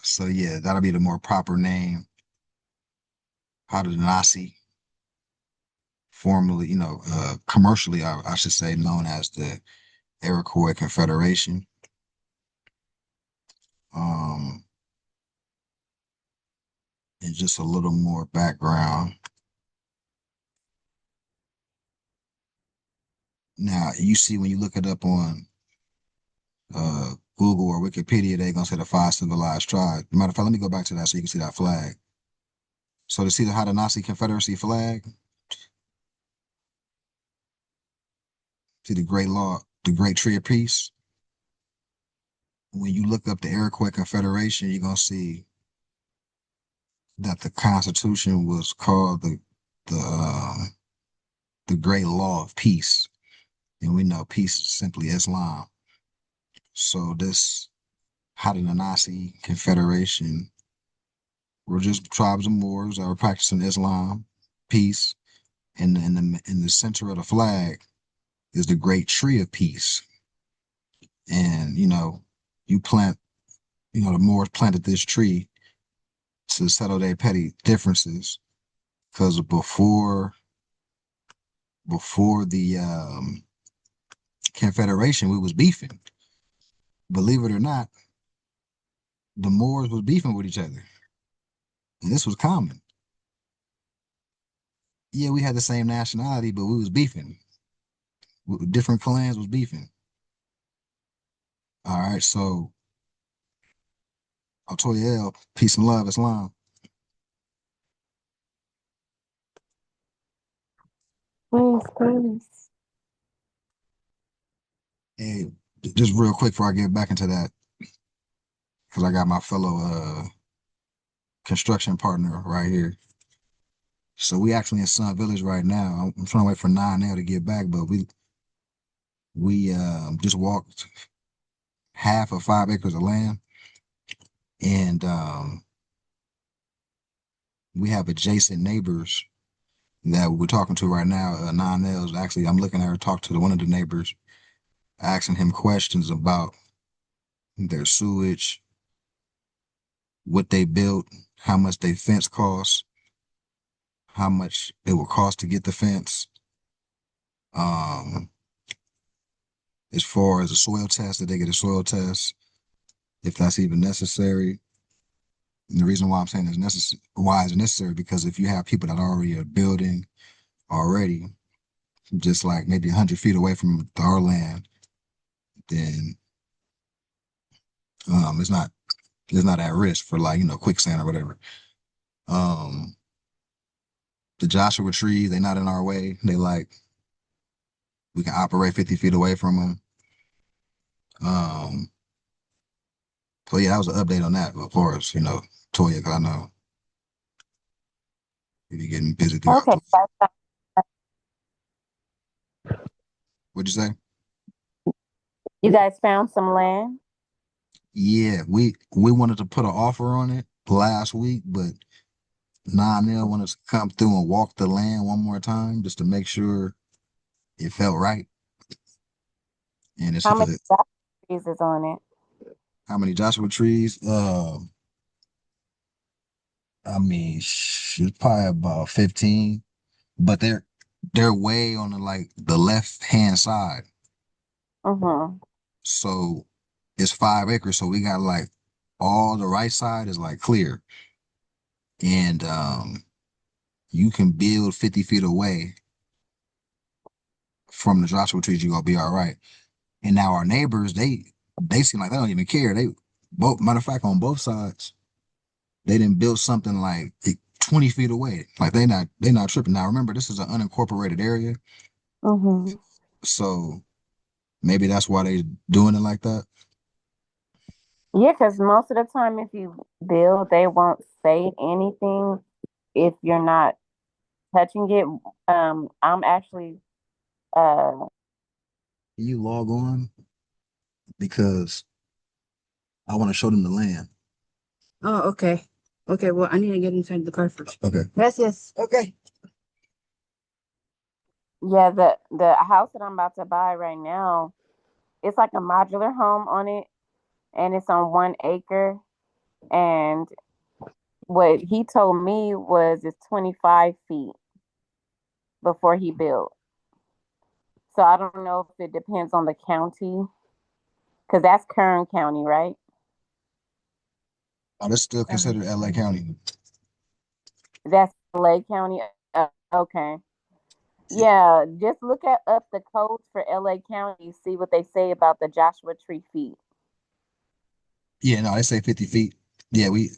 So yeah, that'll be the more proper name. Haudenosaunee, formerly, commercially, I should say, known as the Iroquois Confederation. Um, and just a little more background. Now, you see when you look it up on Google or Wikipedia, they're gonna say the five civilized tribes. Matter of fact, let me go back to that so you can see that flag. So to see the Haudenosaunee Confederacy flag, see the great law, the great tree of peace. When you look up the Iroquois Confederation, you're gonna see that the Constitution was called the Great Law of Peace, and we know peace is simply Islam. So this Haudenosaunee Confederation were just tribes of Moors that were practicing Islam, peace, and in the center of the flag is the Great Tree of Peace. And you plant, the Moors planted this tree to settle their petty differences because before the Confederation, we was beefing. Believe it or not, the Moors was beefing with each other, and this was common. Yeah, we had the same nationality, but we was beefing. Different clans was beefing. All right, so Atoyel, peace and love, Islam. Please, please. Hey, just real quick before I get back into that, because I got my fellow construction partner right here. So we actually in Sun Village right now. I'm trying to wait for 9 to get back, but we just walked half of 5 acres of land, and we have adjacent neighbors that we're talking to right now. 9 actually, I'm looking at her talk to one of the neighbors, asking him questions about their sewage, what they built, how much their fence costs, how much it will cost to get the fence. Um, as far as a soil test, that they get a soil test, if that's even necessary. And the reason why I'm saying it's necessary, why it's necessary, because if you have people that already are building already, just like maybe 100 feet away from our land, then it's not at risk for like quicksand or whatever. Um, the Joshua trees, they not in our way. They like we can operate 50 feet away from them. Um, so yeah, that was an update on that. Of course, Toya, because I know if you're getting busy throughout Okay, the. What'd you say? you guys found some land? Yeah, we wanted to put an offer on it last week, but Nile wanted to come through and walk the land one more time just to make sure it felt right. And it's How many because trees is on it? how many Joshua trees? I mean, it's probably about 15, but they're way on the left hand side. Mm-hmm. So it's 5 acres. So we got like all the right side is like clear. And you can build 50 feet away from the Joshua trees, you're gonna be all right. And now our neighbors, they seem like they don't even care. They both matter of fact on both sides, they didn't build something like 20 feet away. Like they not tripping. Now remember, this is an unincorporated area. Mm-hmm. So maybe that's why they doing it like that. Yeah, because most of the time, if you build, they won't say anything if you're not touching it. I'm actually, uh, You log on because I want to show them the land. Oh, okay. Okay, well, I need to get inside the car first. Okay. Gracias. Okay. yeah, the house that I'm about to buy right now, it's like a modular home on it, and it's on 1 acre. And what he told me was it's 25 feet before he built. So I don't know if it depends on the county, because that's Kern County, right? Oh, that's still considered LA County. That's LA County. Okay. Yeah, just look up the codes for LA County, see what they say about the Joshua Tree feet. Yeah, no, they say 50 feet. Yeah, we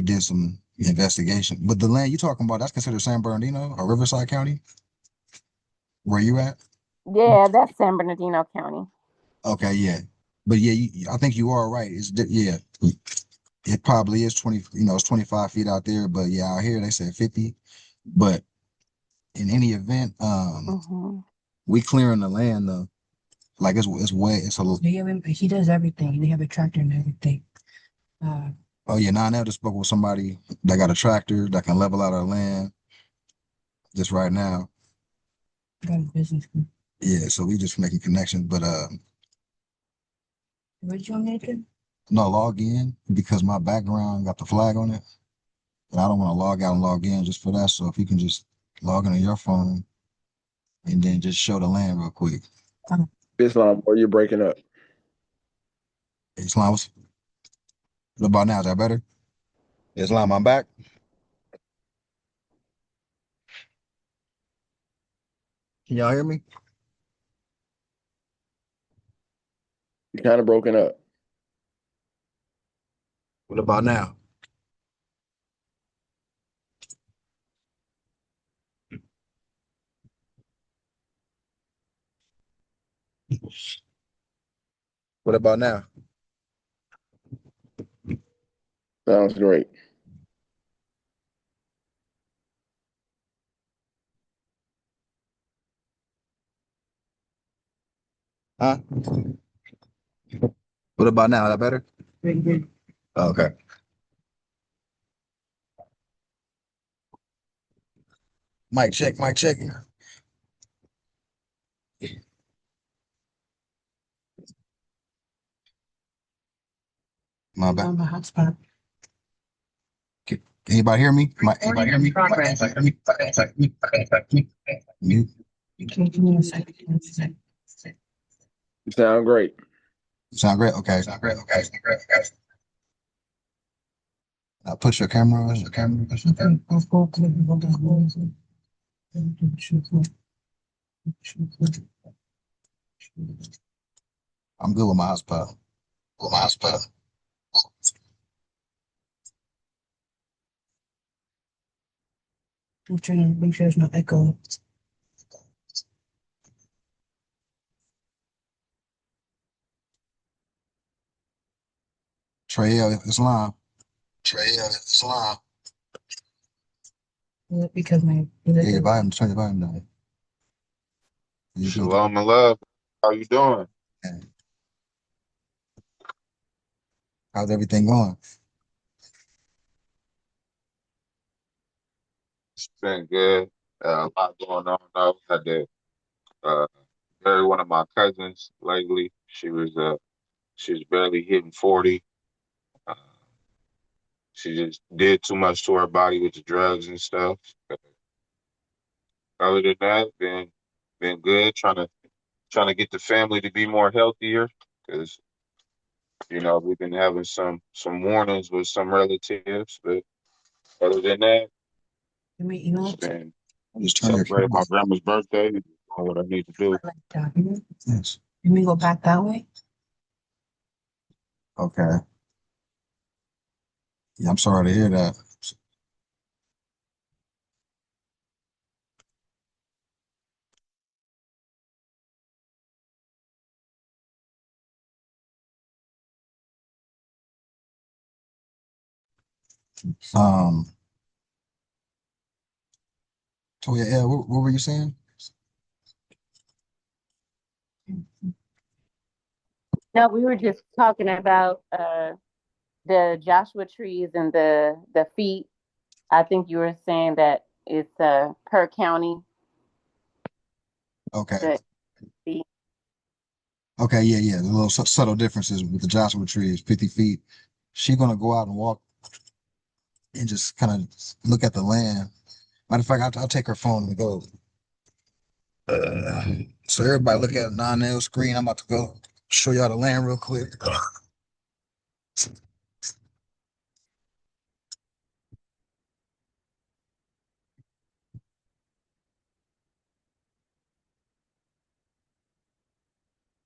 did some investigation. But the land you talking about, that's considered San Bernardino or Riverside County? Where you at? Yeah, that's San Bernardino County. Okay, yeah. But yeah, I think you are right. Yeah, it probably is 20, it's 25 feet out there, but yeah, out here they said 50. But in any event, Hmm. we clearing the land though. Like it's way it's a little. He does everything. They have a tractor and everything. Uh, Oh yeah, now I just spoke with somebody that got a tractor that can level out our land just right now. got a business. Yeah, so we just making connections, but What you want to? no, log in because my background got the flag on it, and I don't want to log out and log in just for that. So if you can just log into your phone and then just show the land real quick. Islam, or you're breaking up. Islam, what about now? Is that better? Islam, I'm back. Can y'all hear me? You're kind of broken up. What about now? What about now? Sounds great. Huh? What about now? Is that better? Okay. Mic check, mic check. My bad. On the hotspot. Anybody hear me? Anybody hear me? Progress. Mute. Okay, give me a second. Give me a second. You sound great. Sound great? Okay. Sound great. Okay. Now push your camera. Push your camera. Push your camera. I'm good with my hotspot. With my hotspot. I'm trying to make sure there's no echo. Trail Islam. Trail Islam. Because my Yeah, your volume. Turn your volume down. You good? Shalom and love. How you doing? How's everything going? It's been good. A lot going on. I had to uh, bury one of my cousins lately. She was barely hitting 40. Uh, she just did too much to her body with the drugs and stuff. Other than that, been good. Trying to get the family to be more healthier because we've been having some warnings with some relatives. But other than that, you know it's been Just turn your celebrating camera. my grandma's birthday. Doing what I need to do. like that. Yes. You mean go back that way? Okay. Yeah, I'm sorry to hear that. Um, Toya, yeah, what were you saying? No, we were just talking about the Joshua trees and the feet. I think you were saying that it's per county Okay. the feet. Okay, yeah. The little subtle differences with the Joshua tree is 50 feet. She's gonna go out and walk and just kind of look at the land. Matter of fact, I'll take her phone and go. Uh, so everybody look at a 9L screen. I'm about to go show y'all the land real quick.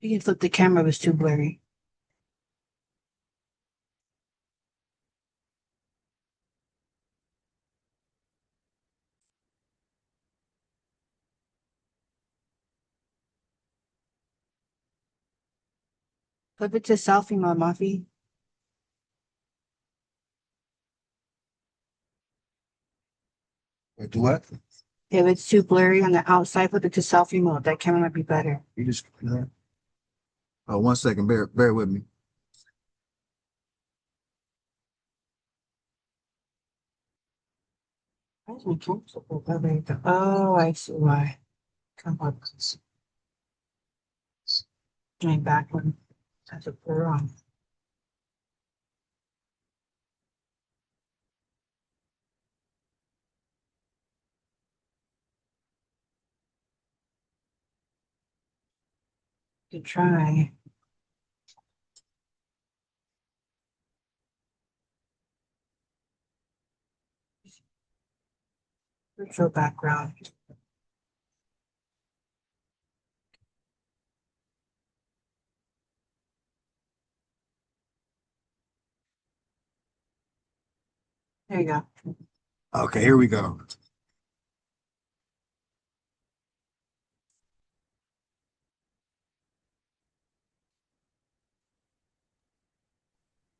You can flip the camera, it was too blurry. Flip it to selfie mode, Mafi. Wait, do what? If it's too blurry on the outside, flip it to selfie mode. That camera might be better. You just oh, 1 second. Bear with me. Where's my camera? Oh, there you go. Oh, I see why. Come on. Join back one. That's a blur on. Good try. Virtual background. There you go. Okay, here we go.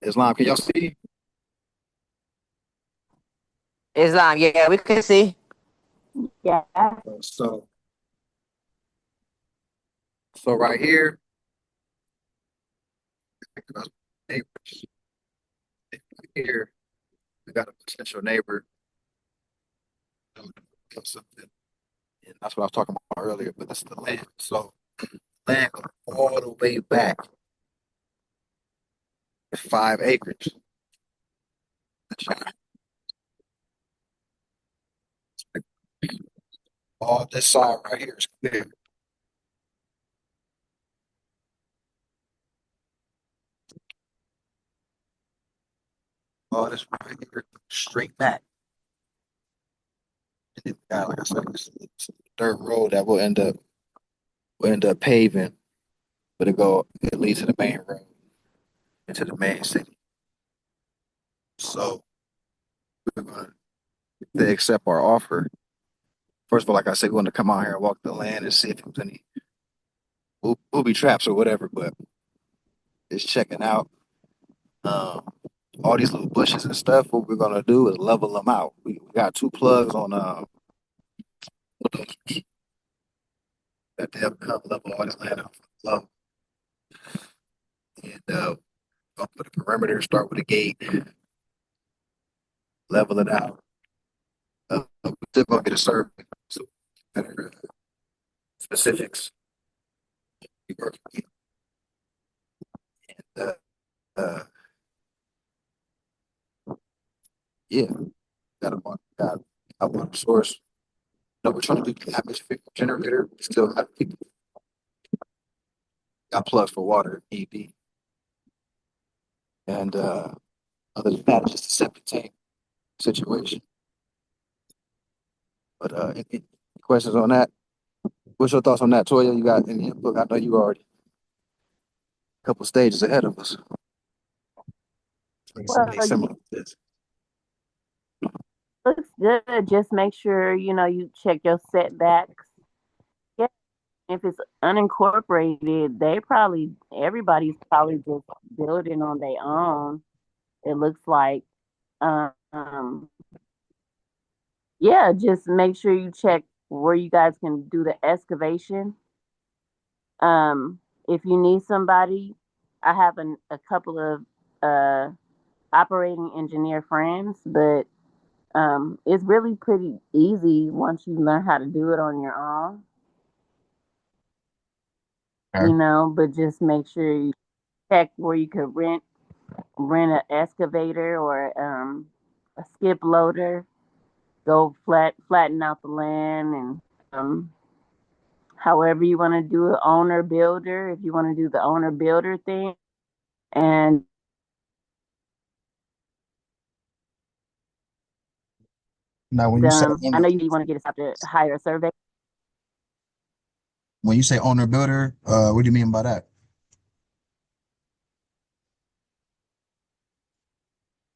Islam, can y'all see? Islam, yeah, we can see. Yeah. So, so right here, neighbors. Here, we got a potential neighbor. Something. And that's what I was talking about earlier, but that's the land. So land goes all the way back 5 acres. All this side right here is clear. All this right here straight back. And then, like I said, it's a dirt road that will end up paving, but it leads to the main road into the main city. So we're gonna if they accept our offer. First of all, like I said, we want to come out here and walk the land and see if there's any booby traps or whatever, but it's checking out. Um, all these little bushes and stuff. What we're gonna do is level them out. We got two plugs on that they have come level all this land out from the low. And I'll put a perimeter, start with a gate, level it out. We're still gonna get a survey, so better specifics. We working with. And yeah, got a water source. No, we're trying to do the atmospheric generator. We still have people got plugs for water, ED. And other than that, it's just a septic tank situation. But any questions on that? What's your thoughts on that, Toya? You got any input? I know you already a couple stages ahead of us. Well, Similar to this. looks good. Just make sure, you check your setbacks. Yeah. If it's unincorporated, everybody's probably just building on their own. It looks like, um, yeah, just make sure you check where you guys can do the excavation. Um, if you need somebody, I have a couple of uh, operating engineer friends, but it's really pretty easy once you learn how to do it on your own. Okay. but just make sure you check where you could rent an excavator or a skip loader. Go flatten out the land, and however you want to do it, owner builder. If you want to do the owner builder thing, and Now, when you say I owner, know you want to get us out to hire a survey. when you say owner builder, what do you mean by that?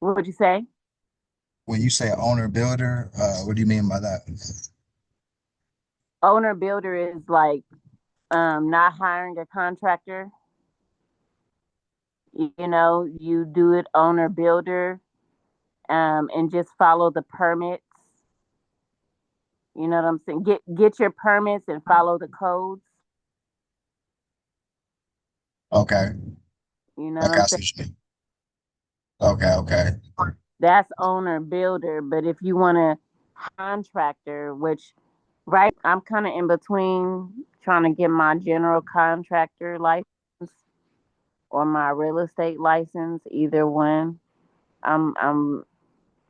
What would you say? When you say owner builder, what do you mean by that? Owner builder is like not hiring a contractor. You do it owner builder, and just follow the permits. You know what I'm saying? Get your permits and follow the codes. Okay, You know I what I'm got saying? what you mean. Okay, okay. That's owner builder. But if you want a contractor, which right, I'm kind of in between trying to get my general contractor license or my real estate license, either one. I'm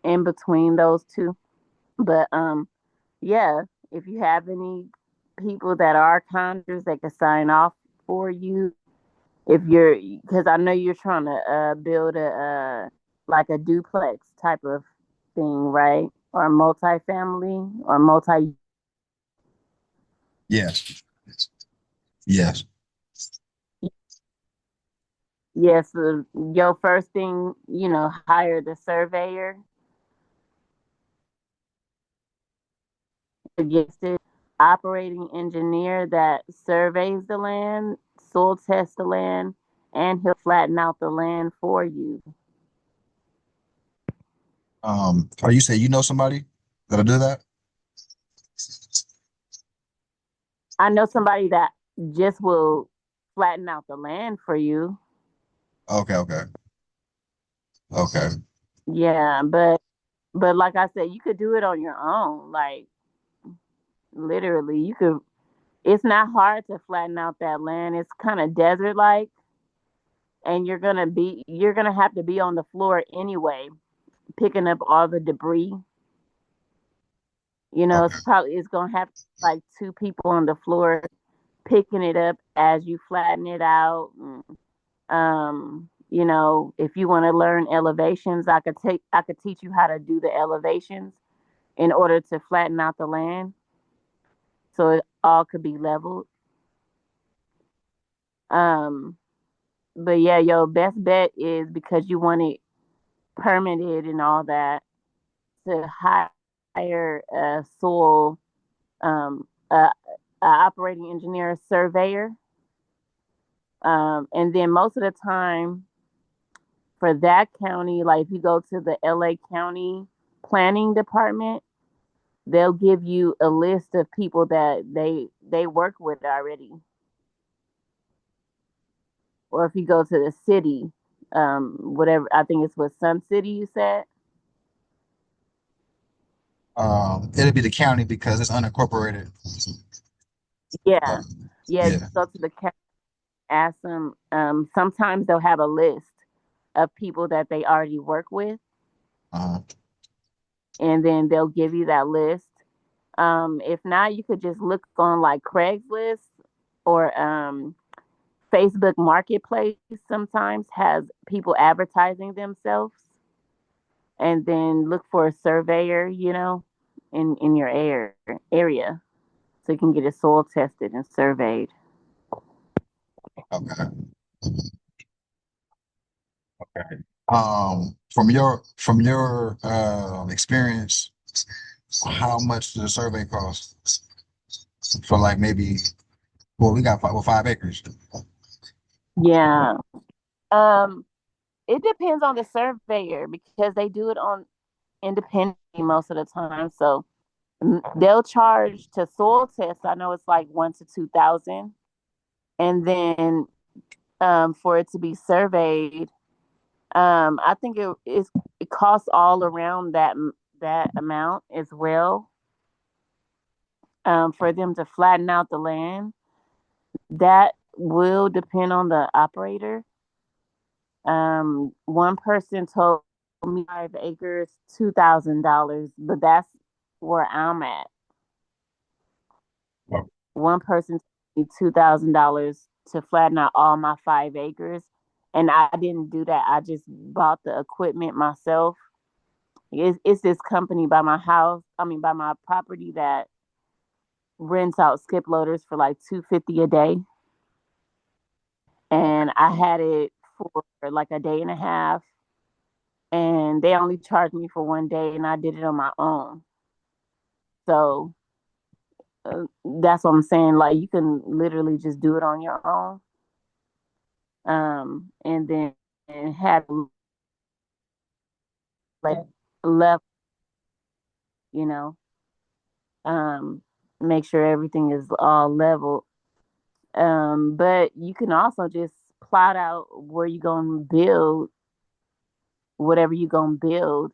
in between those two. But yeah, if you have any people that are contractors that can sign off for you, if you're, because I know you're trying to build a like a duplex type of thing, right? Or multifamily or multi. Yes, yes. Yes, your first thing, hire the surveyor against it, operating engineer that surveys the land, soil test the land, and he'll flatten out the land for you. Or you say you know somebody that'll do that? I know somebody that just will flatten out the land for you. Okay, okay, okay. Yeah, but like I said, you could do it on your own. Like literally, you could. It's not hard to flatten out that land. It's kind of desert like, and you're gonna have to be on the floor anyway, picking up all the debris. Okay. It's gonna have like two people on the floor picking it up as you flatten it out. If you want to learn elevations, I could teach you how to do the elevations in order to flatten out the land so it all could be leveled. Um, but yeah, your best bet is because you want it permitted and all that to hire a soil a operating engineer surveyor. And then most of the time for that county, like if you go to the LA County Planning Department, they'll give you a list of people that they work with already. Or if you go to the city, whatever, I think it's what Sun City you said. It'll be the county because it's unincorporated. Yeah, Um, yeah. You yeah. go to the county, ask them. Sometimes they'll have a list of people that they already work with, Uh, and then they'll give you that list. If not, you could just look on like Craigslist or Facebook Marketplace. Sometimes has people advertising themselves, and then look for a surveyor, in your area, so you can get it soil tested and surveyed. okay. Okay. From your experience, how much does a survey cost for like maybe well we got 5 acres. Yeah. Um, it depends on the surveyor because they do it on independently most of the time. So they'll charge to soil test. I know it's like 1 to 2 thousand, and then for it to be surveyed, I think it costs all around that amount as well. For them to flatten out the land, that will depend on the operator. One person told me 5 acres, $2,000, but that's where I'm at. One person told me $2,000 to flatten out all my 5 acres, and I didn't do that. I just bought the equipment myself. It's this company by my house. I mean, by my property that rents out skip loaders for like $250 a day, and I had it for like a day and a half, and they only charged me for one day, and I did it on my own. So that's what I'm saying. Like you can literally just do it on your own, and then and have like left, you know, um, make sure everything is all level. But you can also just plot out where you're gonna build whatever you're gonna build,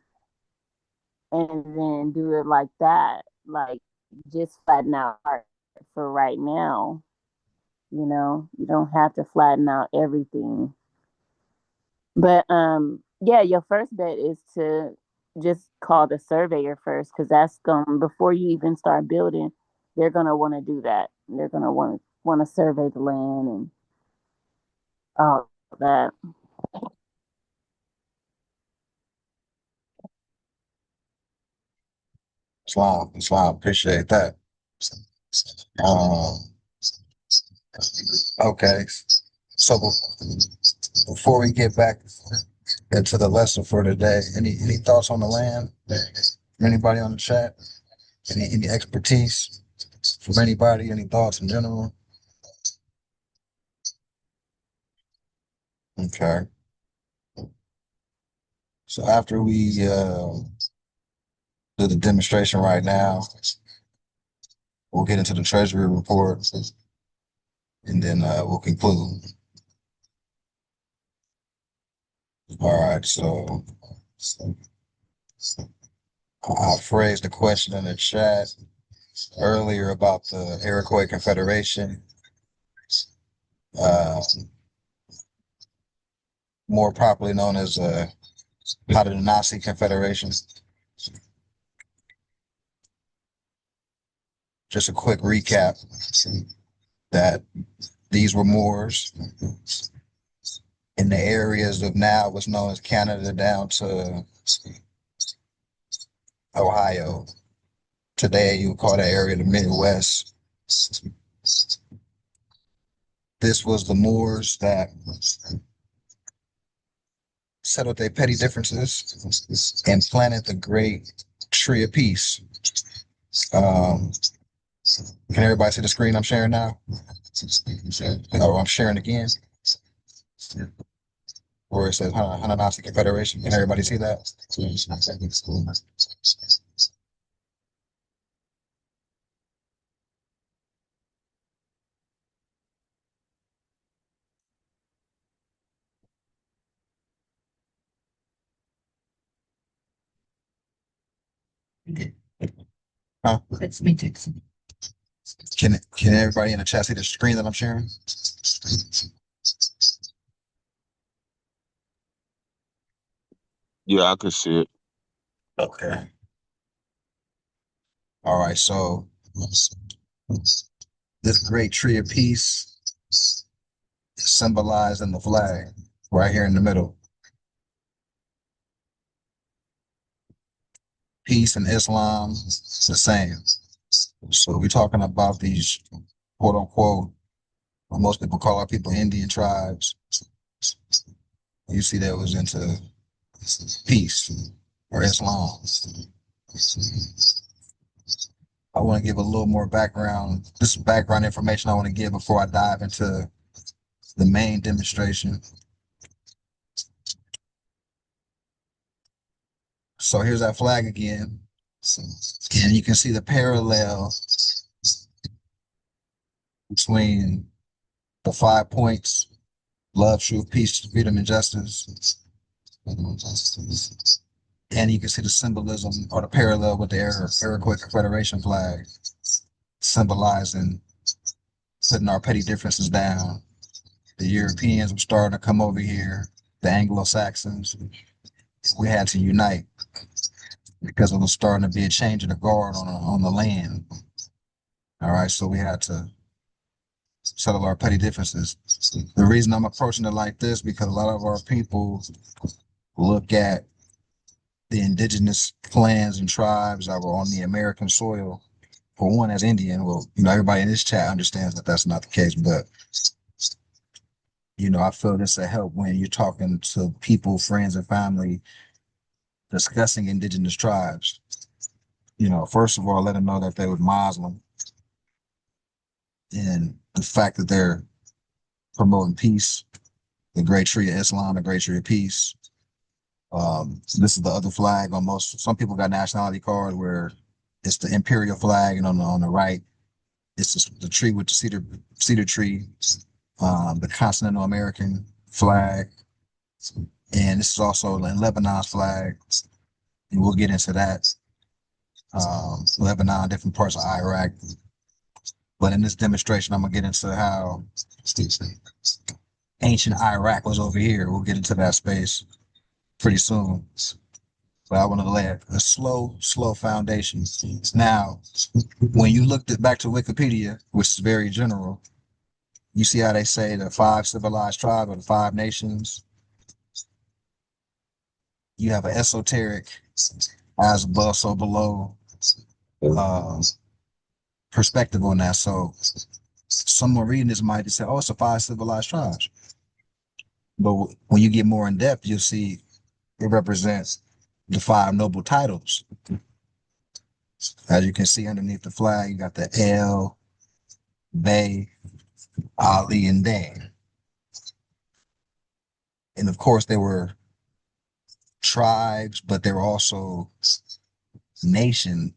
and then do it like that. Like just flatten out for right now. You don't have to flatten out everything. But yeah, your first bet is to just call the surveyor first, because that's going before you even start building, they're gonna want to do that. They're gonna want to survey the land and all that. Islam, appreciate that. Um, okay. So before we get back into the lesson for today, any thoughts on the land from anybody on the chat? Any expertise from anybody? Any thoughts in general? Okay. So after we do the demonstration right now, we'll get into the treasury report, and then we'll conclude. All right. So I phrased the question in the chat earlier about the Iroquois Confederation, uh, more properly known as Haudenosaunee Confederation. Just a quick recap that these were Moors in the areas of now what's known as Canada down to Ohio. Today, you would call that area the Midwest. This was the Moors that settled their petty differences and planted the great tree of peace. Can everybody see the screen I'm sharing now? Oh, I'm sharing again. Where it says Haudenosaunee Confederation. Can everybody see that? Huh? Let's meet it. Can everybody in the chat see the screen that I'm sharing? Yeah, I could see it. Okay. All right. So this great tree of peace is symbolized in the flag right here in the middle. Peace and Islam is the same. So we're talking about these quote unquote, what most people call our people Indian tribes. You see that was into peace or Islam. I want to give a little more background. This is background information I want to give before I dive into the main demonstration. So here's that flag again. And you can see the parallel between the 5 points: love, truth, peace, freedom, and justice. And you can see the symbolism or the parallel with the Iroquois Confederation flag, symbolizing putting our petty differences down the Europeans were starting to come over here, the Anglo-Saxons, we had to unite because it was starting to be a change of the guard on the land. All right, so we had to settle our petty differences. The reason I'm approaching it like this because a lot of our people look at the indigenous clans and tribes that were on the American soil, for one, as Indian. Well, everybody in this chat understands that that's not the case, but I feel this will help when you're talking to people, friends, and family discussing indigenous tribes. First of all, let them know that they were Muslim and the fact that they're promoting peace, the great tree of Islam, the great tree of peace. This is the other flag on some people got nationality cards where it's the imperial flag, and on the right, it's just the tree with the cedar tree, the continental American flag, and this is also in Lebanon's flag, and we'll get into that. Lebanon, different parts of Iraq, but in this demonstration, I'm gonna get into how ancient Iraq was over here. We'll get into that space pretty soon. But I want to lay a slow foundation. Now, when you looked back to Wikipedia, which is very general, you see how they say the 5 civilized tribes or the 5 nations. You have an esoteric, as above, so below perspective on that. So someone reading this might just say, oh, it's a 5 civilized tribes. But when you get more in depth, you'll see it represents the 5 noble titles. As you can see underneath the flag, you got the El, Bey, Ali, and Dan. And of course, they were tribes, but they were also nation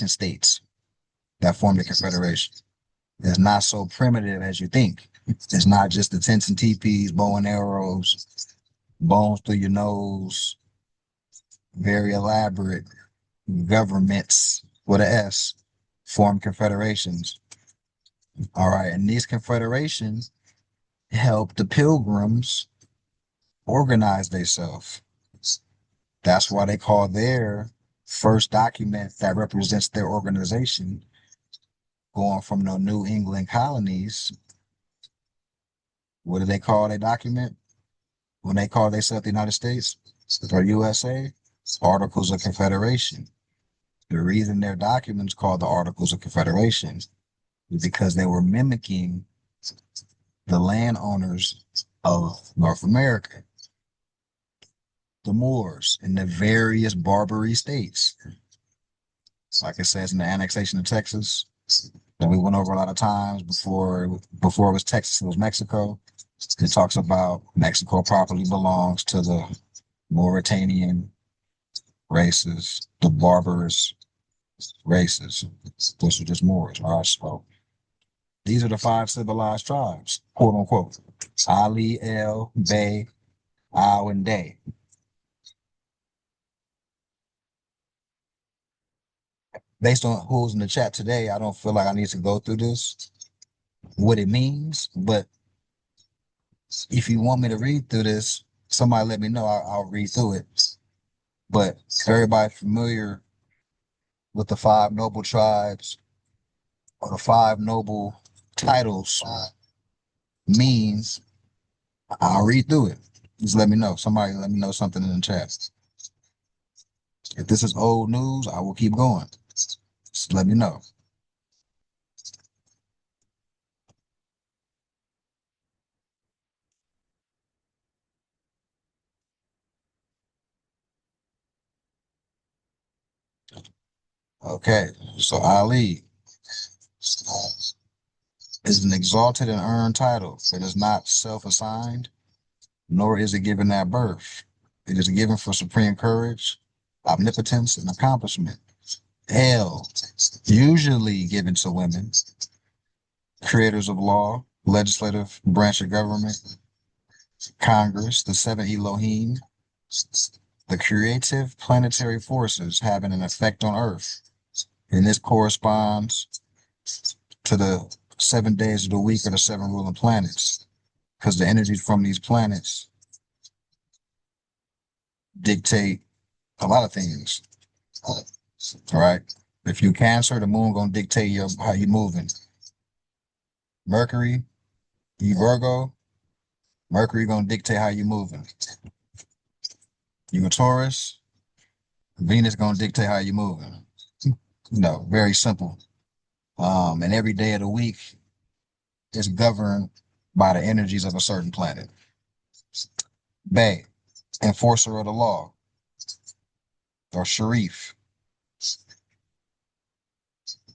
states that formed a confederation. It's not so primitive as you think. It's not just the tents and teepees, bow and arrows, bones through your nose, very elaborate governments with an S form confederations. All right, and these confederations help the pilgrims organize themselves. That's why they call their first document that represents their organization, going from the New England colonies. What do they call their document when they call themselves the United States or USA? Articles of Confederation. The reason their documents called the Articles of Confederation is because they were mimicking the landowners of North America, the Moors in the various Barbary states. Like it says in the annexation of Texas, that we went over a lot of times before it was Texas, it was Mexico. It talks about Mexico properly belongs to the Mauritanian races, the barbarous races, which are just Moors. All right, so these are the 5 civilized tribes, quote unquote. Ali, El, Bey, Al, and Day. Based on who's in the chat today, I don't feel like I need to go through this, what it means, but if you want me to read through this, somebody let me know. I'll read through it. But if everybody's familiar with the 5 noble tribes or the 5 noble titles means, I'll read through it. Just let me know. Somebody let me know something in the chat. If this is old news, I will keep going. Just let me know. Okay, so Ali is an exalted and earned title. It is not self-assigned, nor is it given at birth. It is given for supreme courage, omnipotence, and accomplishment. El, usually given to women, creators of law, legislative branch of government, Congress, the 7 Elohim, the creative planetary forces having an effect on Earth. And this corresponds to the 7 days of the week are the 7 ruling planets, because the energies from these planets dictate a lot of things. All right. If you Cancer, the moon gonna dictate how you moving. Mercury, you Virgo, Mercury gonna dictate how you moving. You a Taurus, Venus gonna dictate how you moving. No, very simple. And every day of the week is governed by the energies of a certain planet. Bay, enforcer of the law, or Sharif.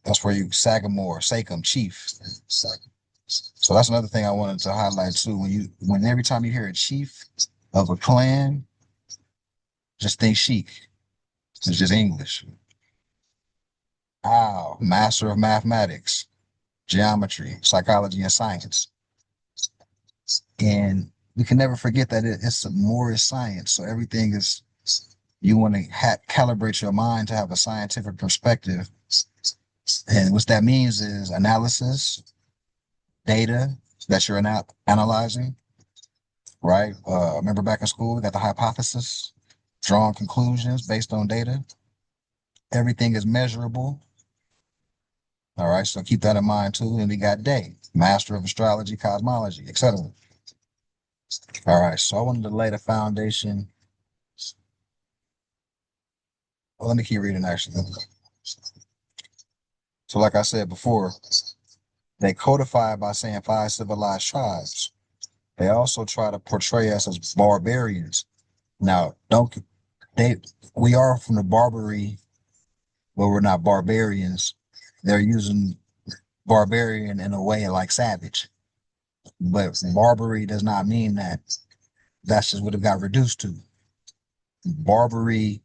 That's where you Sagamore, Sachem, chief. So that's another thing I wanted to highlight too. When every time you hear a chief of a clan, just think chic. It's just English. Master of mathematics, geometry, psychology, and science. And we can never forget that it's more is science. So everything is, you want to calibrate your mind to have a scientific perspective. And what that means is analysis, data that you're analyzing, right? Remember back in school, we got the hypothesis, drawing conclusions based on data. Everything is measurable. All right, so keep that in mind too. And we got day, master of astrology, cosmology, etc. All right, so I wanted to lay the foundation. Well, let me keep reading actually. So like I said before, they codify by saying 5 civilized tribes. They also try to portray us as barbarians. Now, we are from the Barbary, but we're not barbarians. They're using barbarian in a way like savage. But Barbary does not mean that. That's just what it got reduced to. Barbary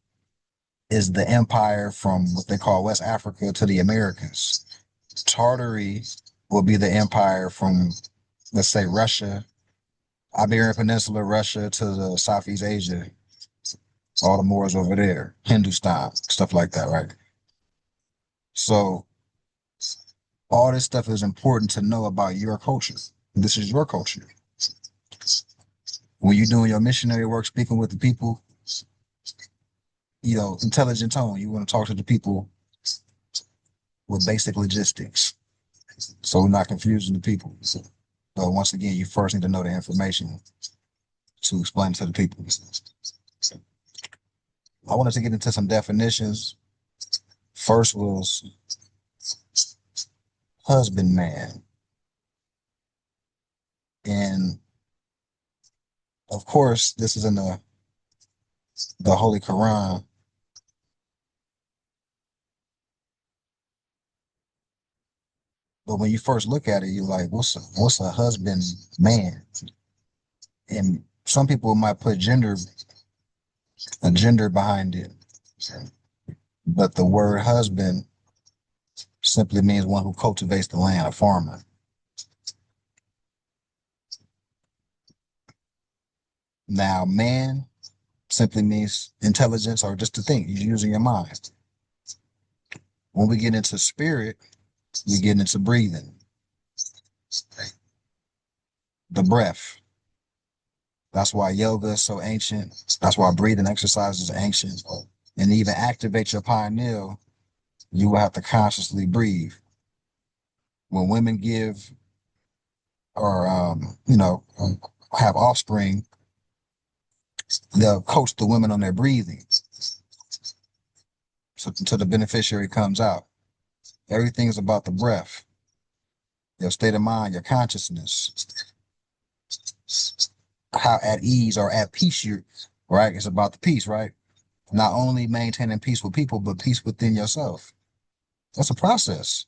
is the empire from what they call West Africa to the Americas. Tartary will be the empire from, let's say, Russia, Iberian Peninsula, Russia to the Southeast Asia, all the Moors over there, Hindustan, stuff like that, right? So all this stuff is important to know about your culture. This is your culture. When you're doing your missionary work, speaking with the people, intelligent tone, you want to talk to the people with basic logistics. So we're not confusing the people. But once again, you first need to know the information to explain to the people. I wanted to get into some definitions. First was husbandman. And of course, this is in the Holy Quran. But when you first look at it, you're like, what's a husband man? And some people might put a gender behind it. But the word husband simply means one who cultivates the land, a farmer. Now, man simply means intelligence or just to think. You're using your mind. When we get into spirit, we get into breathing. The breath. That's why yoga is so ancient. That's why breathing exercise is ancient. And to even activate your pineal, you will have to consciously breathe. When women give or have offspring, they'll coach the women on their breathing. So until the beneficiary comes out. Everything is about the breath, your state of mind, your consciousness, how at ease or at peace you're, right? It's about the peace, right? Not only maintaining peace with people, but peace within yourself. That's a process.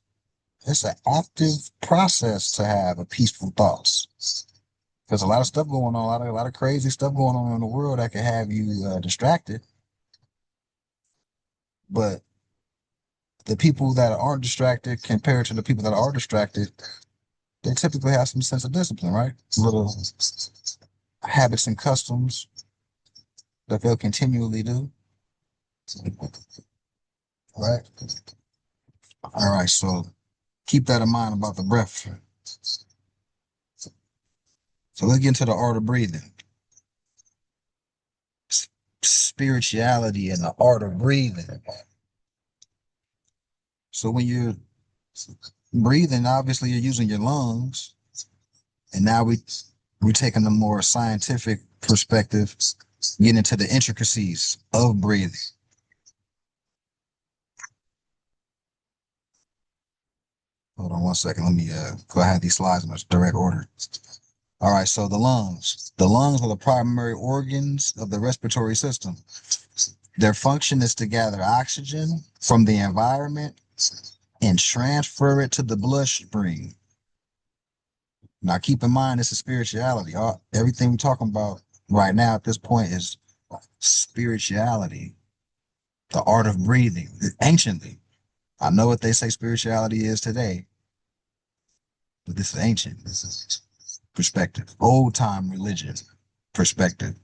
It's an active process to have a peaceful thoughts. There's a lot of stuff going on, a lot of crazy stuff going on in the world that can have you distracted. But the people that aren't distracted compared to the people that are distracted, they typically have some sense of discipline, right? Little habits and customs that they'll continually do. Right? All right, so keep that in mind about the breath. So let's get into the art of breathing. Spirituality and the art of breathing. So when you're breathing, obviously you're using your lungs. And now we're taking a more scientific perspective, getting into the intricacies of breathing. Hold on 1 second. Let me go ahead these slides in direct order. All right, so the lungs. The lungs are the primary organs of the respiratory system. Their function is to gather oxygen from the environment and transfer it to the bloodstream. Now, keep in mind, this is spirituality. Everything we're talking about right now at this point is spirituality, the art of breathing. Anciently, I know what they say spirituality is today, but this is ancient. This is perspective, old time religion perspective.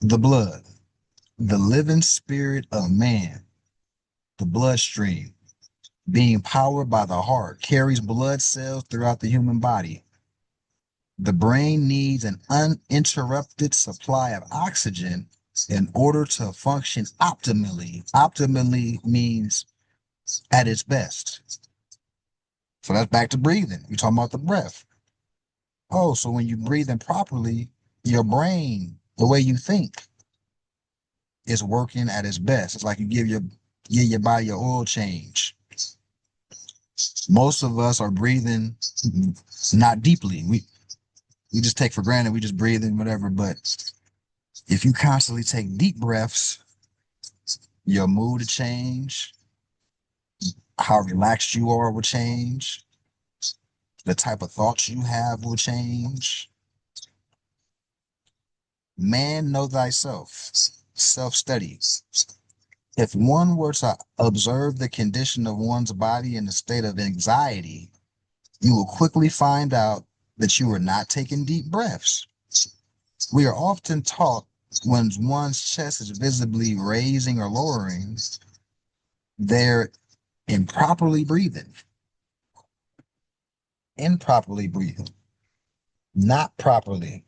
The blood, the living spirit of man, the bloodstream, being powered by the heart, carries blood cells throughout the human body. The brain needs an uninterrupted supply of oxygen in order to function optimally. Optimally means at its best. So that's back to breathing. You're talking about the breath. Oh, so when you're breathing properly, your brain, the way you think, is working at its best. It's like you give your body your oil change. Most of us are breathing not deeply. We just take for granted we just breathe in whatever. But if you constantly take deep breaths, your mood will change, how relaxed you are will change, the type of thoughts you have will change. Man, know thyself. Self-study. If one were to observe the condition of one's body in a state of anxiety, you will quickly find out that you are not taking deep breaths. We are often taught when one's chest is visibly raising or lowering, they're improperly breathing. Improperly breathing. Not properly.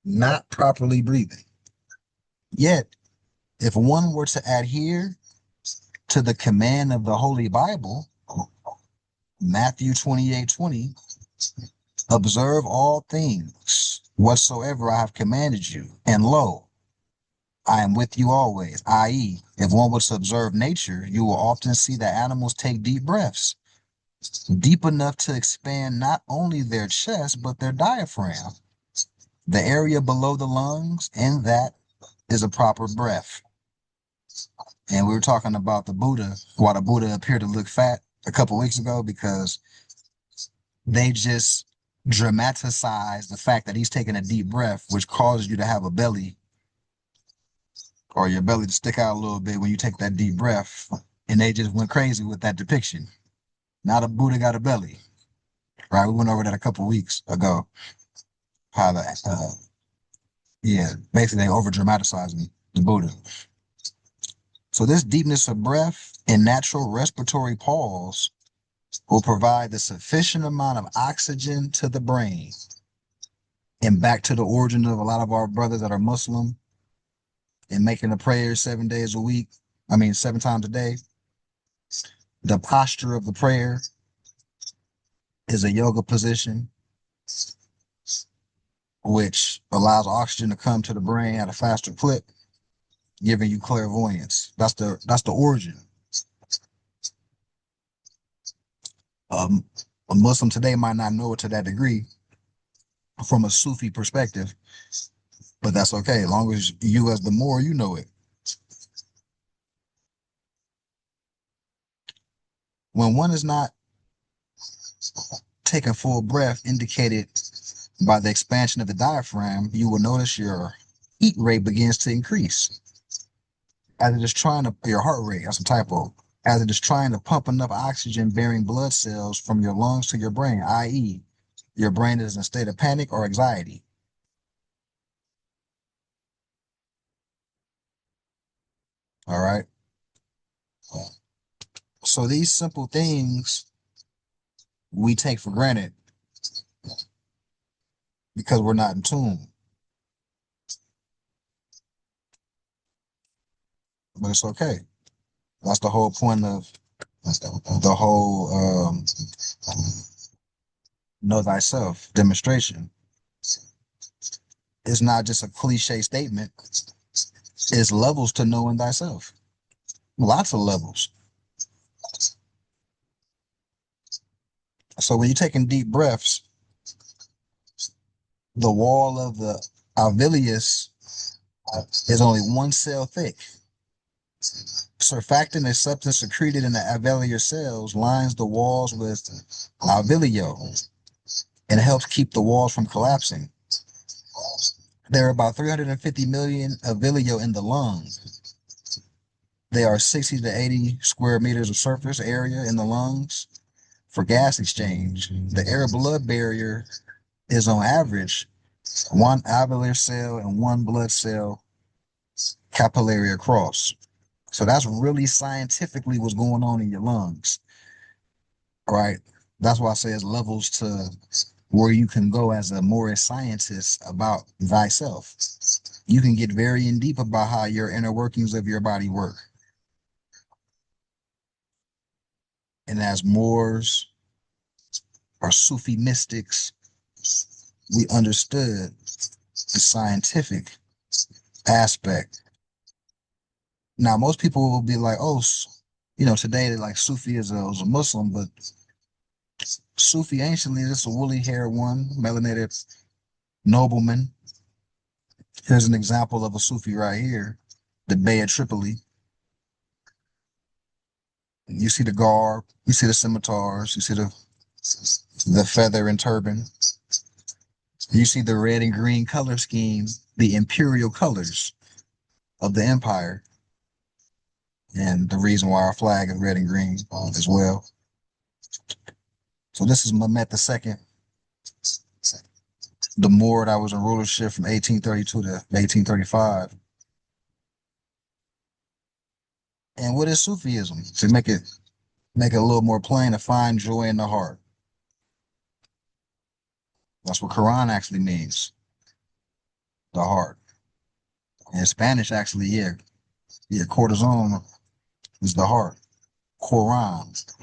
Not properly breathing. Yet, if one were to adhere to the command of the Holy Bible, Matthew 28:20, observe all things whatsoever I have commanded you, and lo, I am with you always. I.e., if one was to observe nature, you will often see that animals take deep breaths, deep enough to expand not only their chest, but their diaphragm, the area below the lungs, and that is a proper breath. And we were talking about the Buddha, why the Buddha appeared to look fat a couple weeks ago, because they just dramatized the fact that he's taking a deep breath, which causes you to have a belly or your belly to stick out a little bit when you take that deep breath. And they just went crazy with that depiction. Now the Buddha got a belly, right? We went over that a couple weeks ago. How that, basically they over dramatizing the Buddha. So this deepness of breath and natural respiratory pause will provide the sufficient amount of oxygen to the brain. And back to the origin of a lot of our brothers that are Muslim and making the prayers 7 days a week. 7 times a day. The posture of the prayer is a yoga position, which allows oxygen to come to the brain at a faster clip, giving you clairvoyance. That's the origin. A Muslim today might not know it to that degree from a Sufi perspective, but that's okay, as long as you as the more you know it. When one is not taking full breath, indicated by the expansion of the diaphragm, you will notice your heat rate begins to increase. As it is trying to, your heart rate, that's a typo, as it is trying to pump enough oxygen bearing blood cells from your lungs to your brain, i.e., your brain is in a state of panic or anxiety. All right. So these simple things we take for granted because we're not in tune. But it's okay. That's the whole point of the whole know thyself demonstration. It's not just a cliche statement. It's levels to knowing thyself. Lots of levels. So when you're taking deep breaths, the wall of the alveolus is only one cell thick. Surfactant, a substance secreted in the alveolar cells, lines the walls with alveolio and helps keep the walls from collapsing. There are about 350 million alveoli in the lung. There are 60 to 80 square meters of surface area in the lungs for gas exchange. The air-blood barrier is on average one alveolar cell and one blood cell capillary across. So that's really scientifically what's going on in your lungs, right? That's why I say it's levels to where you can go as a more scientist about thyself. You can get very in deep about how your inner workings of your body work. And as Moors or Sufi mystics, we understood the scientific aspect. Now, most people will be like, oh, today they're like Sufi is a Muslim, but Sufi anciently is just a woolly haired one, melanated nobleman. Here's an example of a Sufi right here, the Bey of Tripoli. You see the garb, you see the scimitars, you see the feather and turban. You see the red and green color scheme, the imperial colors of the empire. And the reason why our flag is red and green as well. So this is Mehmet II, the Moor that was in rulership from 1832 to 1835. And what is Sufism? To make it a little more plain, to find joy in the heart. That's what Quran actually means. The heart. In Spanish, actually, yeah, corazon is the heart. Quran.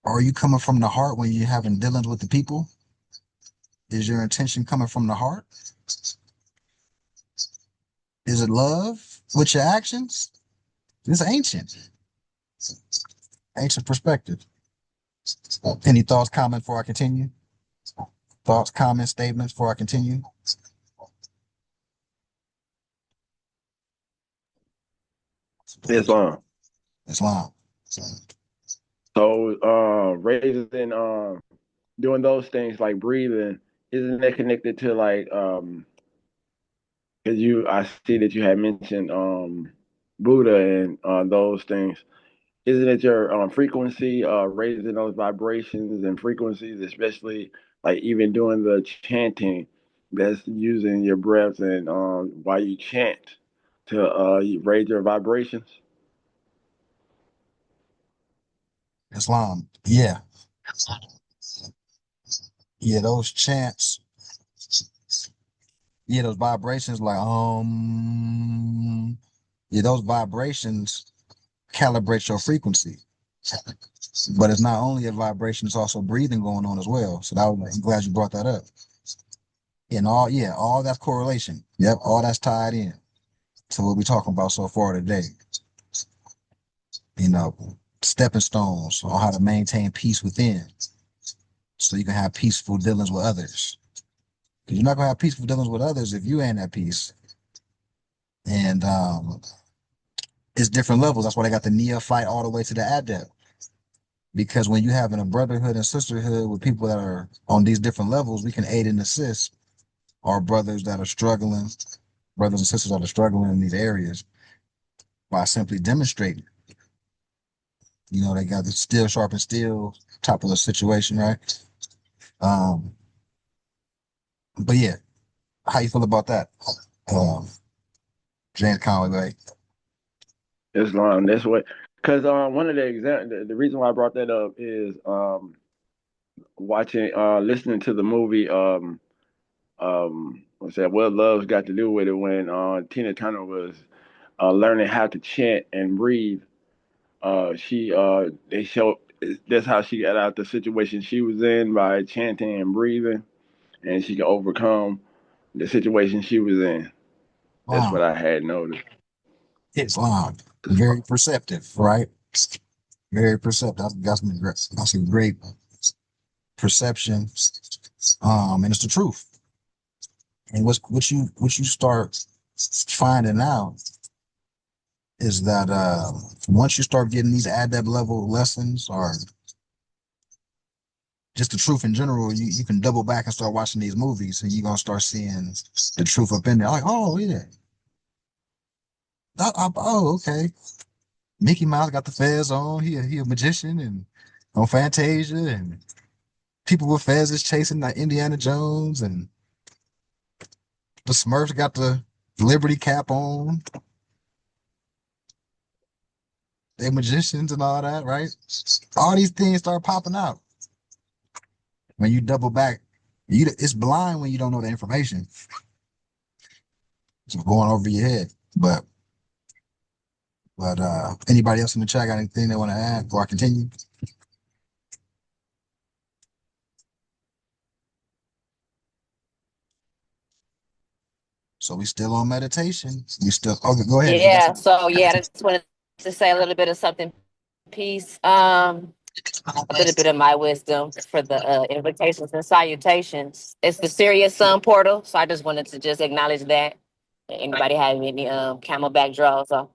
Are you coming from the heart when you're having dealings with the people? Is your intention coming from the heart? Is it love with your actions? It's ancient. Ancient perspective. Any thoughts, comments before I continue? Thoughts, comments, statements before I continue? Islam. Islam. So, raising, doing those things like breathing, isn't that connected to like, because I see that you had mentioned Buddha and those things. Isn't it your frequency, raising those vibrations and frequencies, especially like even doing the chanting, that's using your breath and while you chant to you raise your vibrations? Islam. Yeah. Yeah, those chants. Yeah, those vibrations like yeah, those vibrations calibrate your frequency. But it's not only a vibration, it's also breathing going on as well. So I'm glad you brought that up. And all that's correlation. Yep, all that's tied in to what we're talking about so far today. You know, stepping stones on how to maintain peace within so you can have peaceful dealings with others. Because you're not gonna have peaceful dealings with others if you ain't at peace. And it's different levels. That's why they got the neophyte all the way to the adept. Because when you having a brotherhood and sisterhood with people that are on these different levels, we can aid and assist our brothers that are struggling, brothers and sisters that are struggling in these areas by simply demonstrating. They got the steel sharpen steel type of the situation, right? Um, but yeah, how you feel about that? Um, James Conway, right? Islam. That's what Because one of the reason why I brought that up is watching listening to the movie what's that? What Love's Got to Do with It when Tina Turner was learning how to chant and breathe. She they showed that's how she got out the situation she was in by chanting and breathing, and she could overcome the situation she was in. That's what Islam, I had noticed. Islam, very perceptive, right? Very perceptive. That's a great perception. And it's the truth. And what you start finding out is that once you start getting these adept level lessons or just the truth in general, you can double back and start watching these movies and you're gonna start seeing the truth up in there. Like, oh yeah. Oh, okay. Mickey Mouse got the fez on. He a magician and on Fantasia and people with fezes chasing like Indiana Jones and the Smurfs got the Liberty cap on. They magicians and all that, right? All these things start popping out when you double back. It's blind when you don't know the information. It's going over your head. But anybody else in the chat got anything they want to add before I continue? So we still on meditation. We still okay, go ahead. Yeah. So yeah, I just wanted to say a little bit of something. Peace. A little bit of my wisdom for the invitations and salutations. It's the Sirius Sun portal, so I just wanted to just acknowledge that. Anybody have any camelback draws? So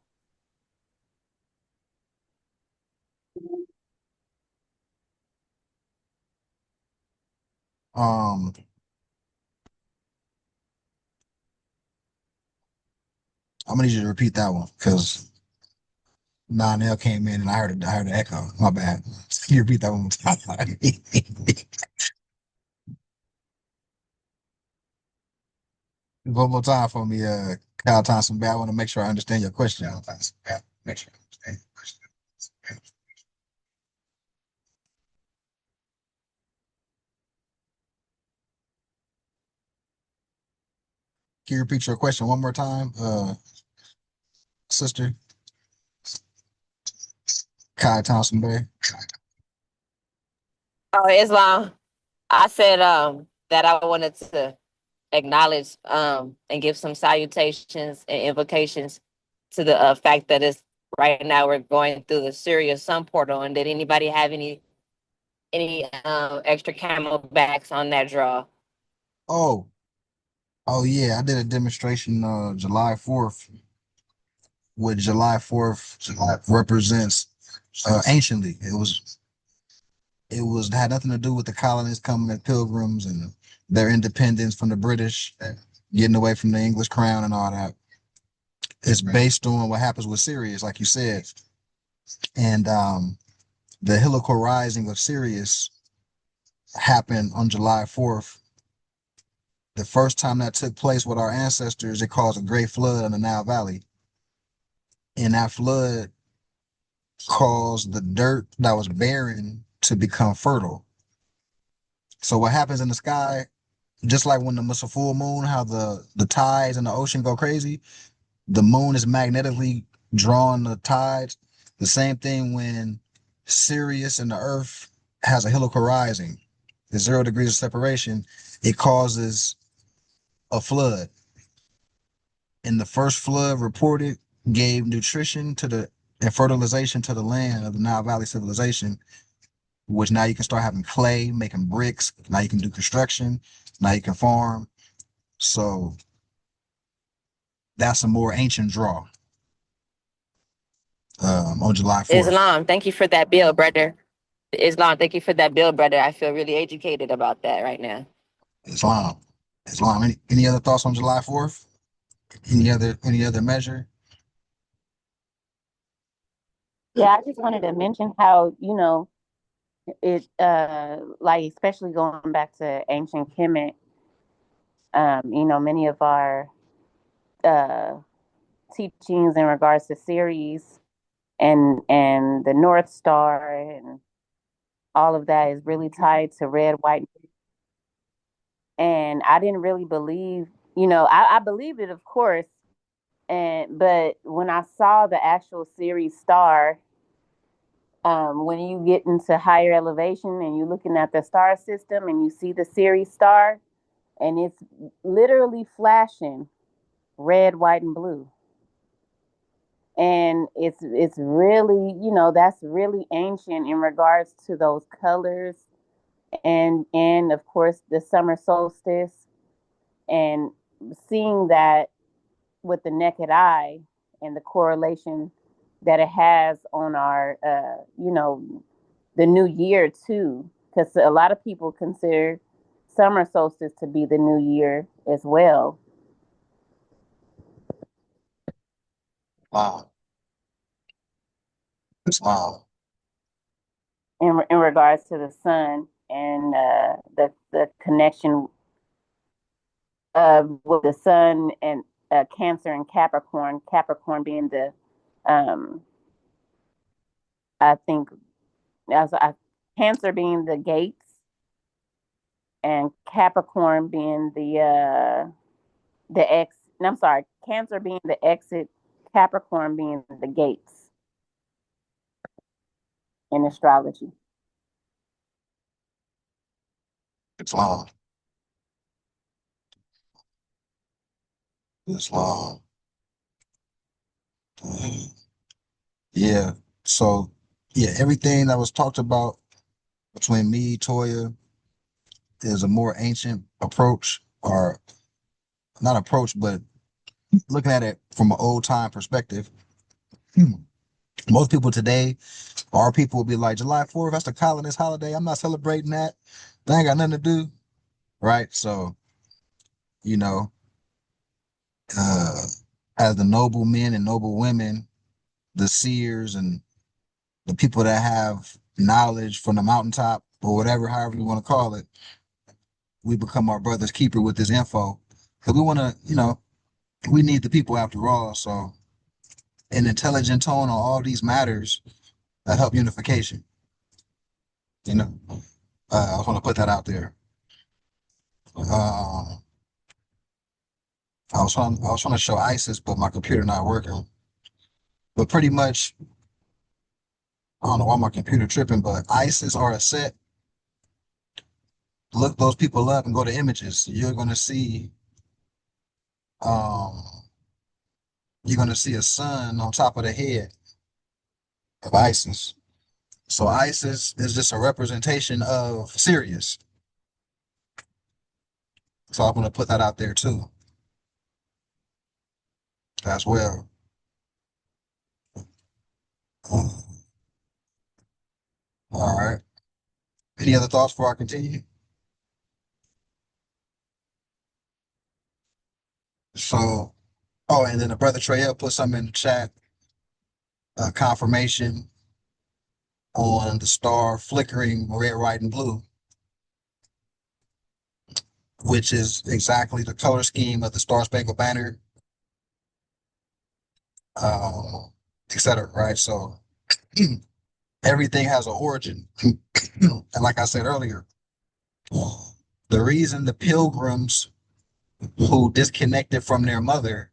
Um I'm gonna need you to repeat that one because Nile came in and I heard an echo. My bad. Can you repeat that one more time? One more time for me, Kyle Thompson. I want to make sure I understand your question. Kyle Thompson, make sure I understand your question. Can you repeat your question one more time, sister? Kai Thompson Bay. oh, Islam. I said that I wanted to acknowledge and give some salutations and invocations to the fact that it's right now we're going through the Sirius Sun portal. And did anybody have any extra camelbacks on that draw? Oh, oh yeah, I did a demonstration July 4th, what July 4th represents anciently. It had nothing to do with the colonists coming as pilgrims and their independence from the British, getting away from the English crown and all that. It's based on what happens with Sirius, like you said. And the heliacal rising of Sirius happened on July 4th. The first time that took place with our ancestors, it caused a great flood in the Nile Valley. And that flood caused the dirt that was barren to become fertile. So what happens in the sky, just like when it's a full moon, how the tides in the ocean go crazy, the moon is magnetically drawing the tides. The same thing when Sirius and the Earth has a heliacal rising, the 0 degrees of separation, it causes a flood. And the first flood reported gave nutrition to the and fertilization to the land of the Nile Valley civilization, which now you can start having clay, making bricks. Now you can do construction. Now you can farm. So that's a more ancient draw on July 4th. Islam, thank you for that bill, brother. Islam, thank you for that bill, brother. I feel really educated about that right now. Islam. Islam. Any other thoughts on July 4th? Any other measure? Yeah, I just wanted to mention how, it like especially going back to ancient Kemet, many of our uh teachings in regards to series and the North Star and all of that is really tied to red, white, and I didn't really believe, I believed it, of course, but when I saw the actual Ceres star, when you get into higher elevation and you're looking at the star system and you see the Ceres star, and it's literally flashing red, white, and blue. And it's really, that's really ancient in regards to those colors and of course the summer solstice, and seeing that with the naked eye and the correlation that it has on our the new year too, because a lot of people consider summer solstice to be the new year as well. Wow. Wow. In regards to the sun and the connection with the sun and Cancer and Capricorn. Capricorn being the um, I think as Cancer being the gates, and Capricorn being the ex. I'm sorry, Cancer being the exit, Capricorn being the gates in astrology. It's long. It's long. Yeah. So, yeah, everything that was talked about between me, Toya, is a more ancient approach, or not approach, but looking at it from an old time perspective. Most people today, our people will be like, July 4th, that's the colonist holiday. I'm not celebrating that. That ain't got nothing to do. Right. So, you know, uh, as the noble men and noble women, the seers and the people that have knowledge from the mountaintop or whatever, however you want to call it, we become our brother's keeper with this info. Because we want to, we need the people after all. So an intelligent tone on all these matters that help unification. You know, I just want to put that out there. Um, I was trying to show ISIS, but my computer not working. But pretty much, I don't know why my computer tripping, but ISIS are a set. Look those people up and go to images. Um, you're gonna see a sun on top of the head of ISIS. So ISIS is just a representation of Sirius. So I'm gonna put that out there too, as well. Uh, all right. Any other thoughts before I continue? So, oh, and then the brother Treyel put something in the chat, confirmation on the star flickering red, white, and blue, which is exactly the color scheme of the Star Spangled Banner, etc. Right? So everything has an origin. And like I said earlier, the reason the pilgrims who disconnected from their mother,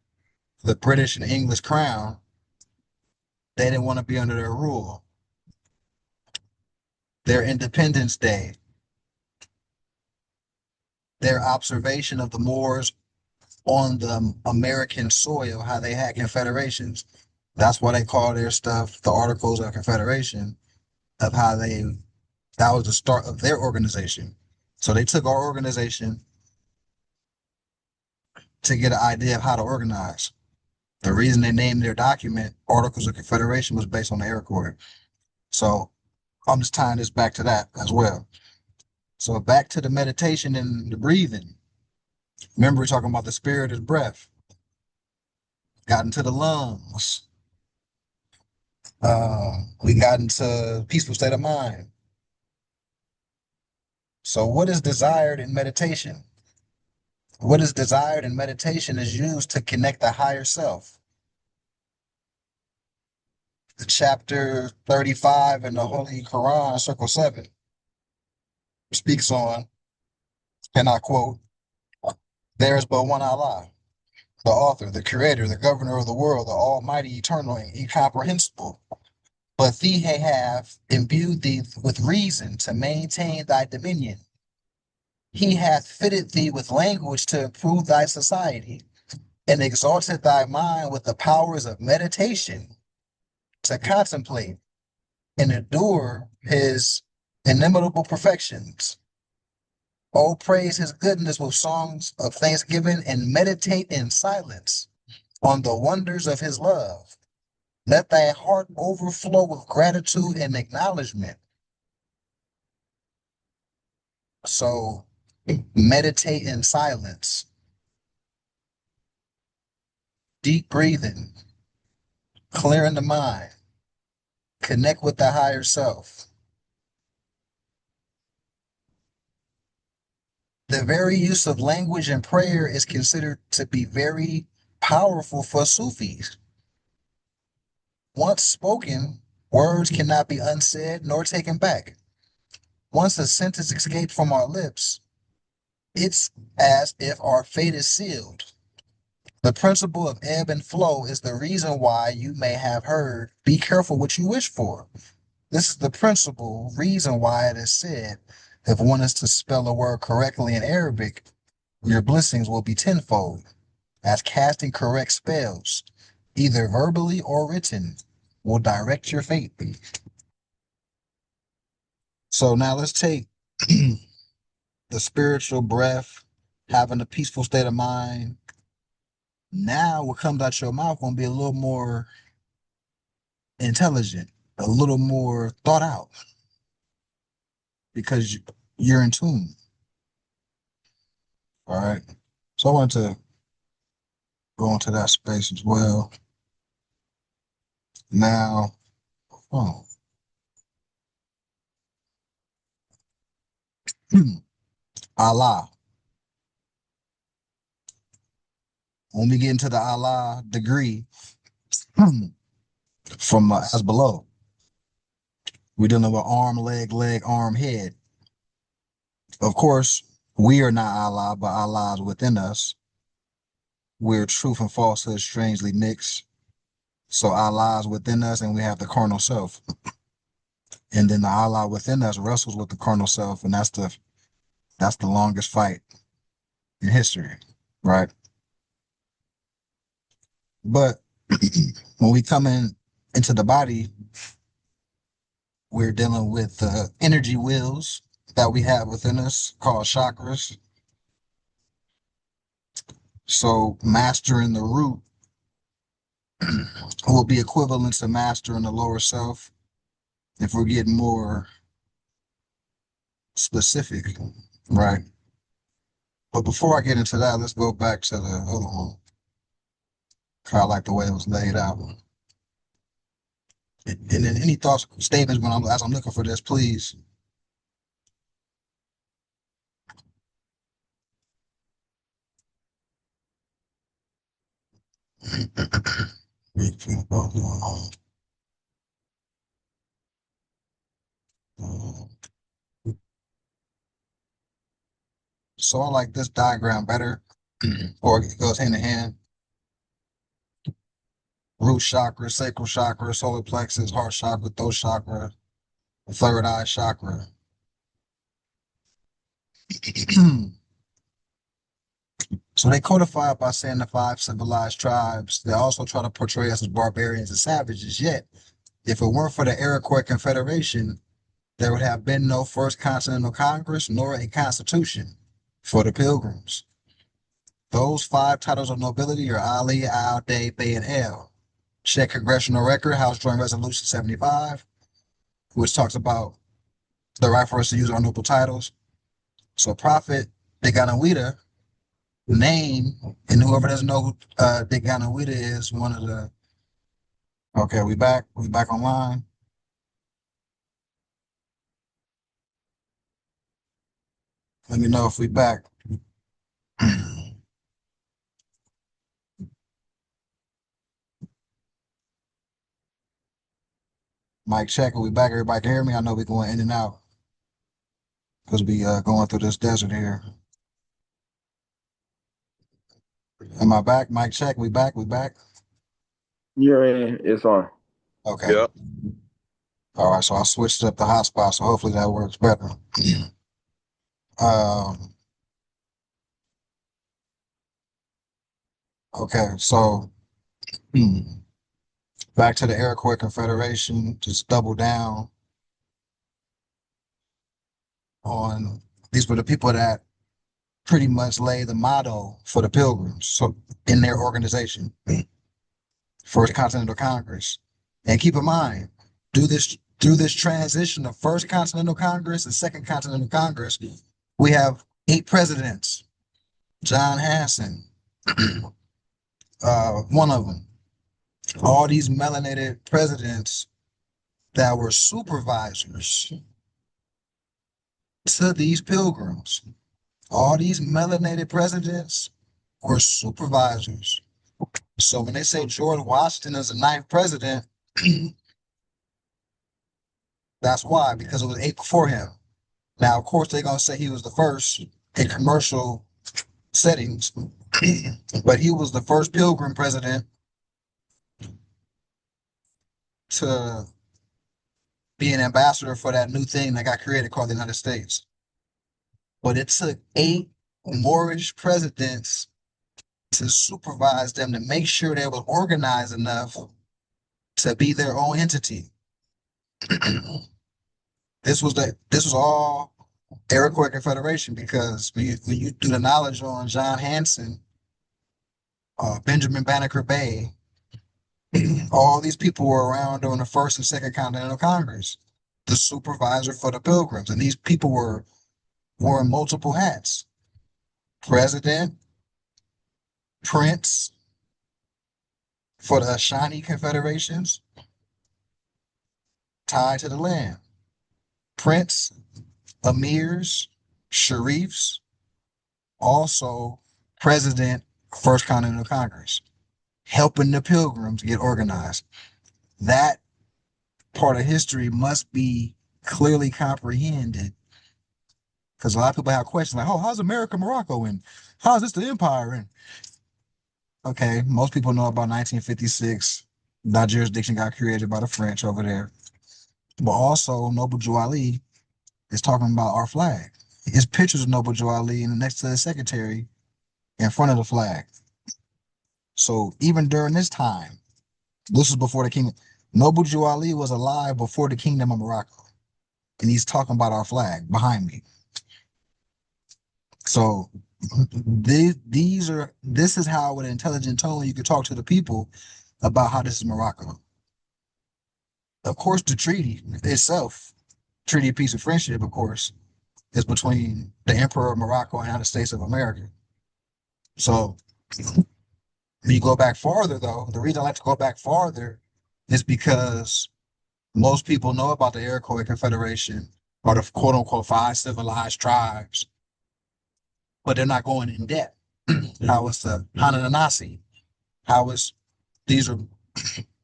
the British and English crown, they didn't want to be under their rule. Their Independence Day, their observation of the Moors on the American soil, how they had confederations. That's why they call their stuff the Articles of Confederation, of how that was the start of their organization. So they took our organization to get an idea of how to organize. The reason they named their document Articles of Confederation was based on the Iroquois. So I'm just tying this back to that as well. So back to the meditation and the breathing. Remember, we're talking about the spirit is breath. Got into the lungs. We got into peaceful state of mind. So what is desired in meditation? What is desired in meditation is used to connect the higher self. chapter 35 in the Holy Quran, circle 7, speaks on, and I quote, there is but one Allah, the author, the creator, the governor of the world, the almighty, eternal, and incomprehensible. But thee have imbued thee with reason to maintain thy dominion. He hath fitted thee with language to improve thy society, and exalted thy mind with the powers of meditation to contemplate and endure his inimitable perfections. Oh, praise his goodness with songs of thanksgiving and meditate in silence on the wonders of his love. Let thy heart overflow with gratitude and acknowledgement. So meditate in silence, deep breathing, clearing the mind, connect with the higher self. The very use of language and prayer is considered to be very powerful for Sufis. Once spoken, words cannot be unsaid nor taken back. Once a sentence escapes from our lips, it's as if our fate is sealed. The principle of ebb and flow is the reason why you may have heard, be careful what you wish for. This is the principal reason why it is said, if one is to spell a word correctly in Arabic, your blessings will be tenfold, as casting correct spells, either verbally or written, will direct your fate. So now let's take the spiritual breath, having a peaceful state of mind. Now what comes out your mouth gonna be a little more intelligent, a little more thought out, because you're in tune. All right. So I want to go into that space as well. Now, oh, Allah. When we get into the Allah degree from as below, we're dealing with arm, leg, arm, head. Of course, we are not Allah, but Allah is within us. We're truth and falsehood strangely mixed. So Allah is within us, and we have the carnal self. And then the Allah within us wrestles with the carnal self, and that's the longest fight in history, right? But when we come into the body, we're dealing with the energy wheels that we have within us called chakras. So mastering the root will be equivalent to mastering the lower self if we're getting more specific, right? But before I get into that, let's go back to the other one. Kind of like the way it was laid out. And then any thoughts, statements as I'm looking for this, please. So I like this diagram better, or it goes hand in hand. Root chakra, sacral chakra, solar plexus, heart chakra, throat chakra, third eye chakra. So they codify it by saying the 5 civilized tribes. They also try to portray us as barbarians and savages. Yet, if it weren't for the Iroquois Confederation, there would have been no First Continental Congress nor a constitution for the Pilgrims. Those 5 titles of nobility are Ali, Al, Day, Bay, and El. Check Congressional Record, House Joint Resolution 75, which talks about the right for us to use our noble titles. So Prophet Deganawida name, and whoever doesn't know who Deganawida is, one of the. Okay, we back online. Let me know if we back. Mic check. Are we back? Everybody can hear me? I know we're going in and out because we going through this desert here. Am I back? Mic check. We back? We back? You're in. It's on. Okay. Yep. All right. So I switched up the hotspot, so hopefully that works better. Um. Okay. So back to the Iroquois Confederation. Just double down on these were the people that pretty much lay the motto for the Pilgrims. So in their organization, First Continental Congress. And keep in mind, through this transition of First Continental Congress and Second Continental Congress, we have 8 presidents. John Hanson, one of them. All these melanated presidents that were supervisors to these pilgrims. All these melanated presidents were supervisors. So when they say George Washington is the 9th president, that's why, because it was 8 before him. Now, of course, they're going to say he was the first in commercial settings, but he was the first pilgrim president to be an ambassador for that new thing that got created called the United States. But it took 8 Moorish presidents to supervise them to make sure they were organized enough to be their own entity. This was all Iroquois Confederation, because when you do the knowledge on John Hanson, Benjamin Banneker Bay, all these people were around during the First and Second Continental Congress, the supervisor for the Pilgrims, and these people were wearing multiple hats: president, prince for the Shawnee Confederations, tied to the land, prince, emirs, sheriffs, also president, First Continental Congress, helping the Pilgrims get organized. That part of history must be clearly comprehended, because a lot of people have questions like, "Oh, how's America Morocco, and how's this the empire?" And okay, most people know about 1956. That jurisdiction got created by the French over there. But also, Noble Drew Ali is talking about our flag. His pictures of Noble Drew Ali and next to the secretary in front of the flag. So even during this time, this was before the kingdom. Noble Drew Ali was alive before the kingdom of Morocco, and he's talking about our flag behind me. So this is how, with an intelligent tone, you could talk to the people about how this is Morocco. Of course, the treaty itself, Treaty of Peace and Friendship, of course, is between the Emperor of Morocco and the United States of America. So when you go back farther, though, the reason I like to go back farther is because most people know about the Iroquois Confederation, or the quote unquote 5 civilized tribes, but they're not going in depth. How it's the Haudenosaunee, how it's these are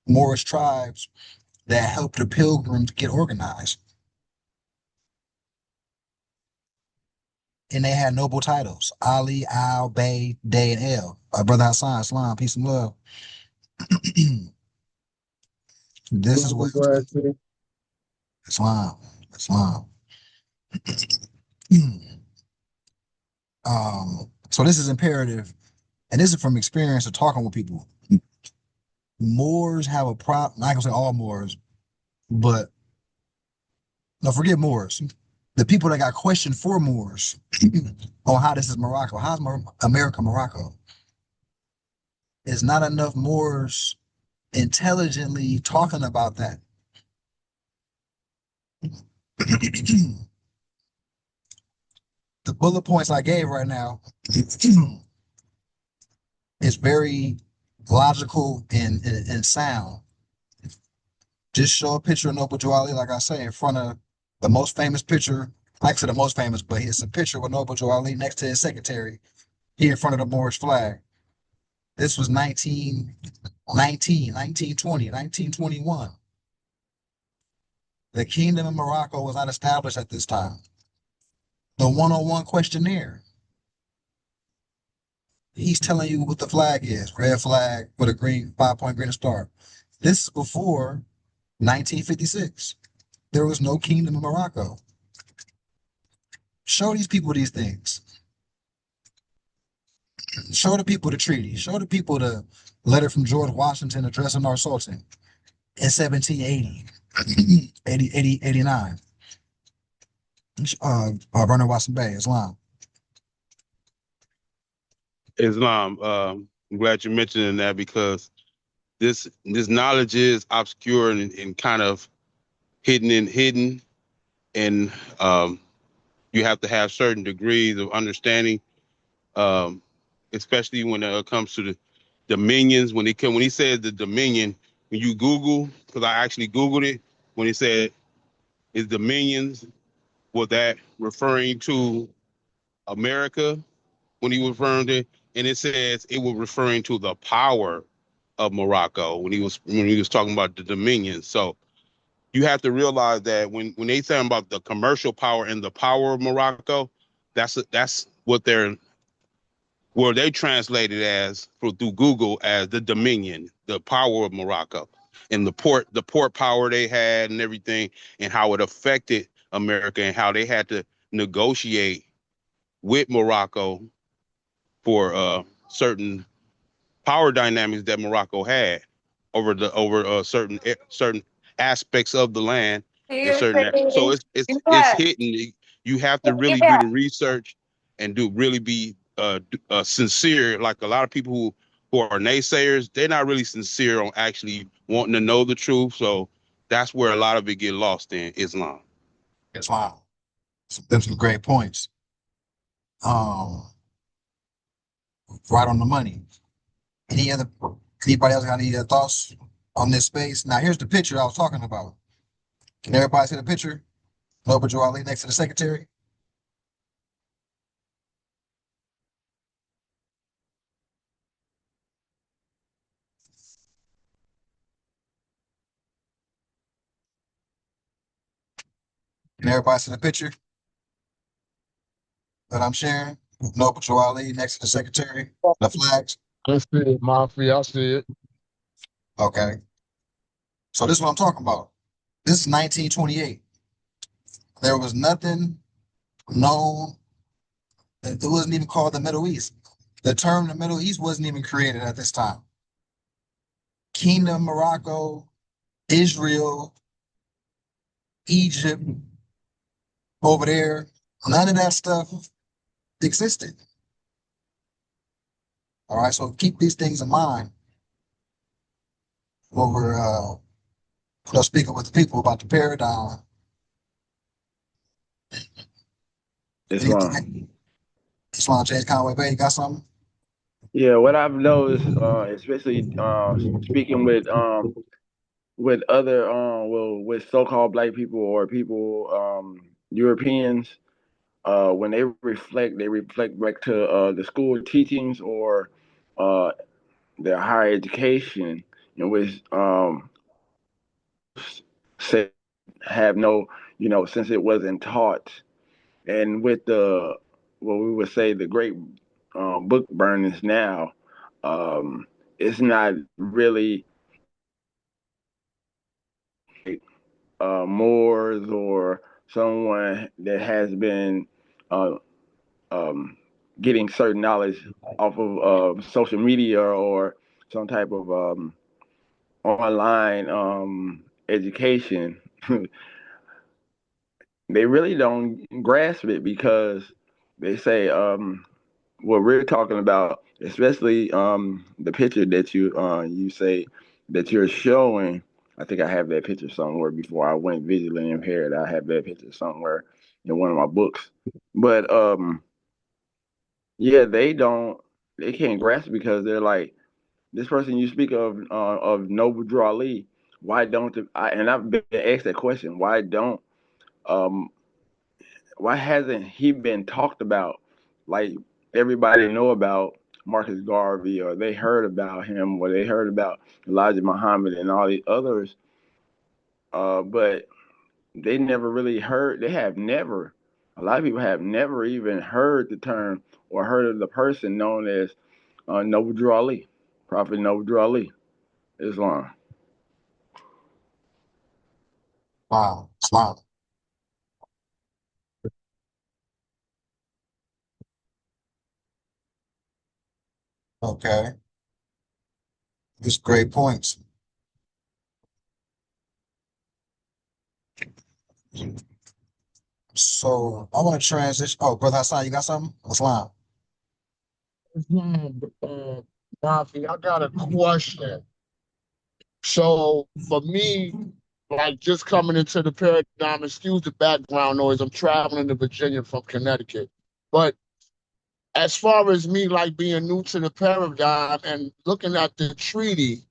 Moorish tribes that helped the Pilgrims get organized. And they had noble titles: Ali, Al, Bey, Day, and El. Brother Hassan, Islam, peace and love. This is what Islam, Islam. So this is imperative, and this is from experience of talking with people. Moors have a problem. Not gonna say all Moors, but no, forget Moors. The people that got questioned for Moors on how this is Morocco, how's America Morocco? There's not enough Moors intelligently talking about that. The bullet points I gave right now is very logical and sound. Just show a picture of Noble Drew Ali, like I say, in front of the most famous picture. Like I said, the most famous, but it's a picture with Noble Drew Ali next to his secretary, here in front of the Moorish flag. This was 1919, 1920, 1921. The Kingdom of Morocco was not established at this time. The 101 questionnaire, he's telling you what the flag is. Red flag with a green 5-point green star. This is before 1956. There was no Kingdom of Morocco. Show these people these things. Show the people the treaty. Show the people the letter from George Washington addressing our Sultan in 1780, 89. Bernard Watson Bay, Islam. Islam. I'm glad you're mentioning that because this knowledge is obscure and kind of hidden, and you have to have certain degrees of understanding, especially when it comes to the dominions. When he said the dominion, when you Google, because I actually Googled it, when he said his dominions, was that referring to America when he was referring to, and it says it was referring to the power of Morocco when he was talking about the dominion. So you have to realize that when they say about the commercial power and the power of Morocco, that's what they translated as through Google as the dominion, the power of Morocco, and the port power they had and everything, and how it affected America and how they had to negotiate with Morocco for certain power dynamics that Morocco had over certain aspects of the land and so it's hidden. You have to really do the research and really be sincere. Like a lot of people who are naysayers, they're not really sincere on actually wanting to know the truth. So that's where a lot of it get lost in Islam. Islam. There's some great points. Right on the money. Anybody else got any thoughts on this space? Now here's the picture I was talking about. Can everybody see the picture? Noble Joe Ali next to the secretary. Can everybody see the picture that I'm sharing? Noble Joe Ali next to the secretary. The flags. I see it, Mafia. I see it. Okay. So this is what I'm talking about. This is 1928. There was nothing known. It wasn't even called the Middle East. The term the Middle East wasn't even created at this time. Kingdom, Morocco, Israel, Egypt, over there, none of that stuff existed. All right, so keep these things in mind when we're speaking with the people about the paradigm. Islam. Islam, James Conway Bay, you got something? Yeah, what I've noticed, especially speaking with other with so-called black people or people Europeans, when they reflect back to the school teachings or uh, their higher education, in which say have no, since it wasn't taught, and with the what we would say the great book burnings now, it's not really Moors or someone that has been uh, um, getting certain knowledge off of social media or some type of online education. They really don't grasp it because they say what we're talking about, especially the picture that you say that you're showing. I think I have that picture somewhere before I went visually impaired. I have that picture somewhere in one of my books. But yeah, they can't grasp it because they're like, this person you speak of Noble Drew Ali. Why don't and I've been asked that question. Um why hasn't he been talked about like everybody know about Marcus Garvey, or they heard about him, or they heard about Elijah Muhammad and all the others, but they never really heard. They have never. A lot of people have never even heard the term or heard of the person known as Noble Drew Ali, Prophet Noble Drew Ali, Islam. Wow. Islam. Okay. These great points. So I want to transition. Oh, Brother Hassan, you got something? Islam. Islam, Mafi, I got a question. So for me, like just coming into the paradigm, excuse the background noise. I'm traveling to Virginia from Connecticut. But as far as me like being new to the paradigm and looking at the treaty,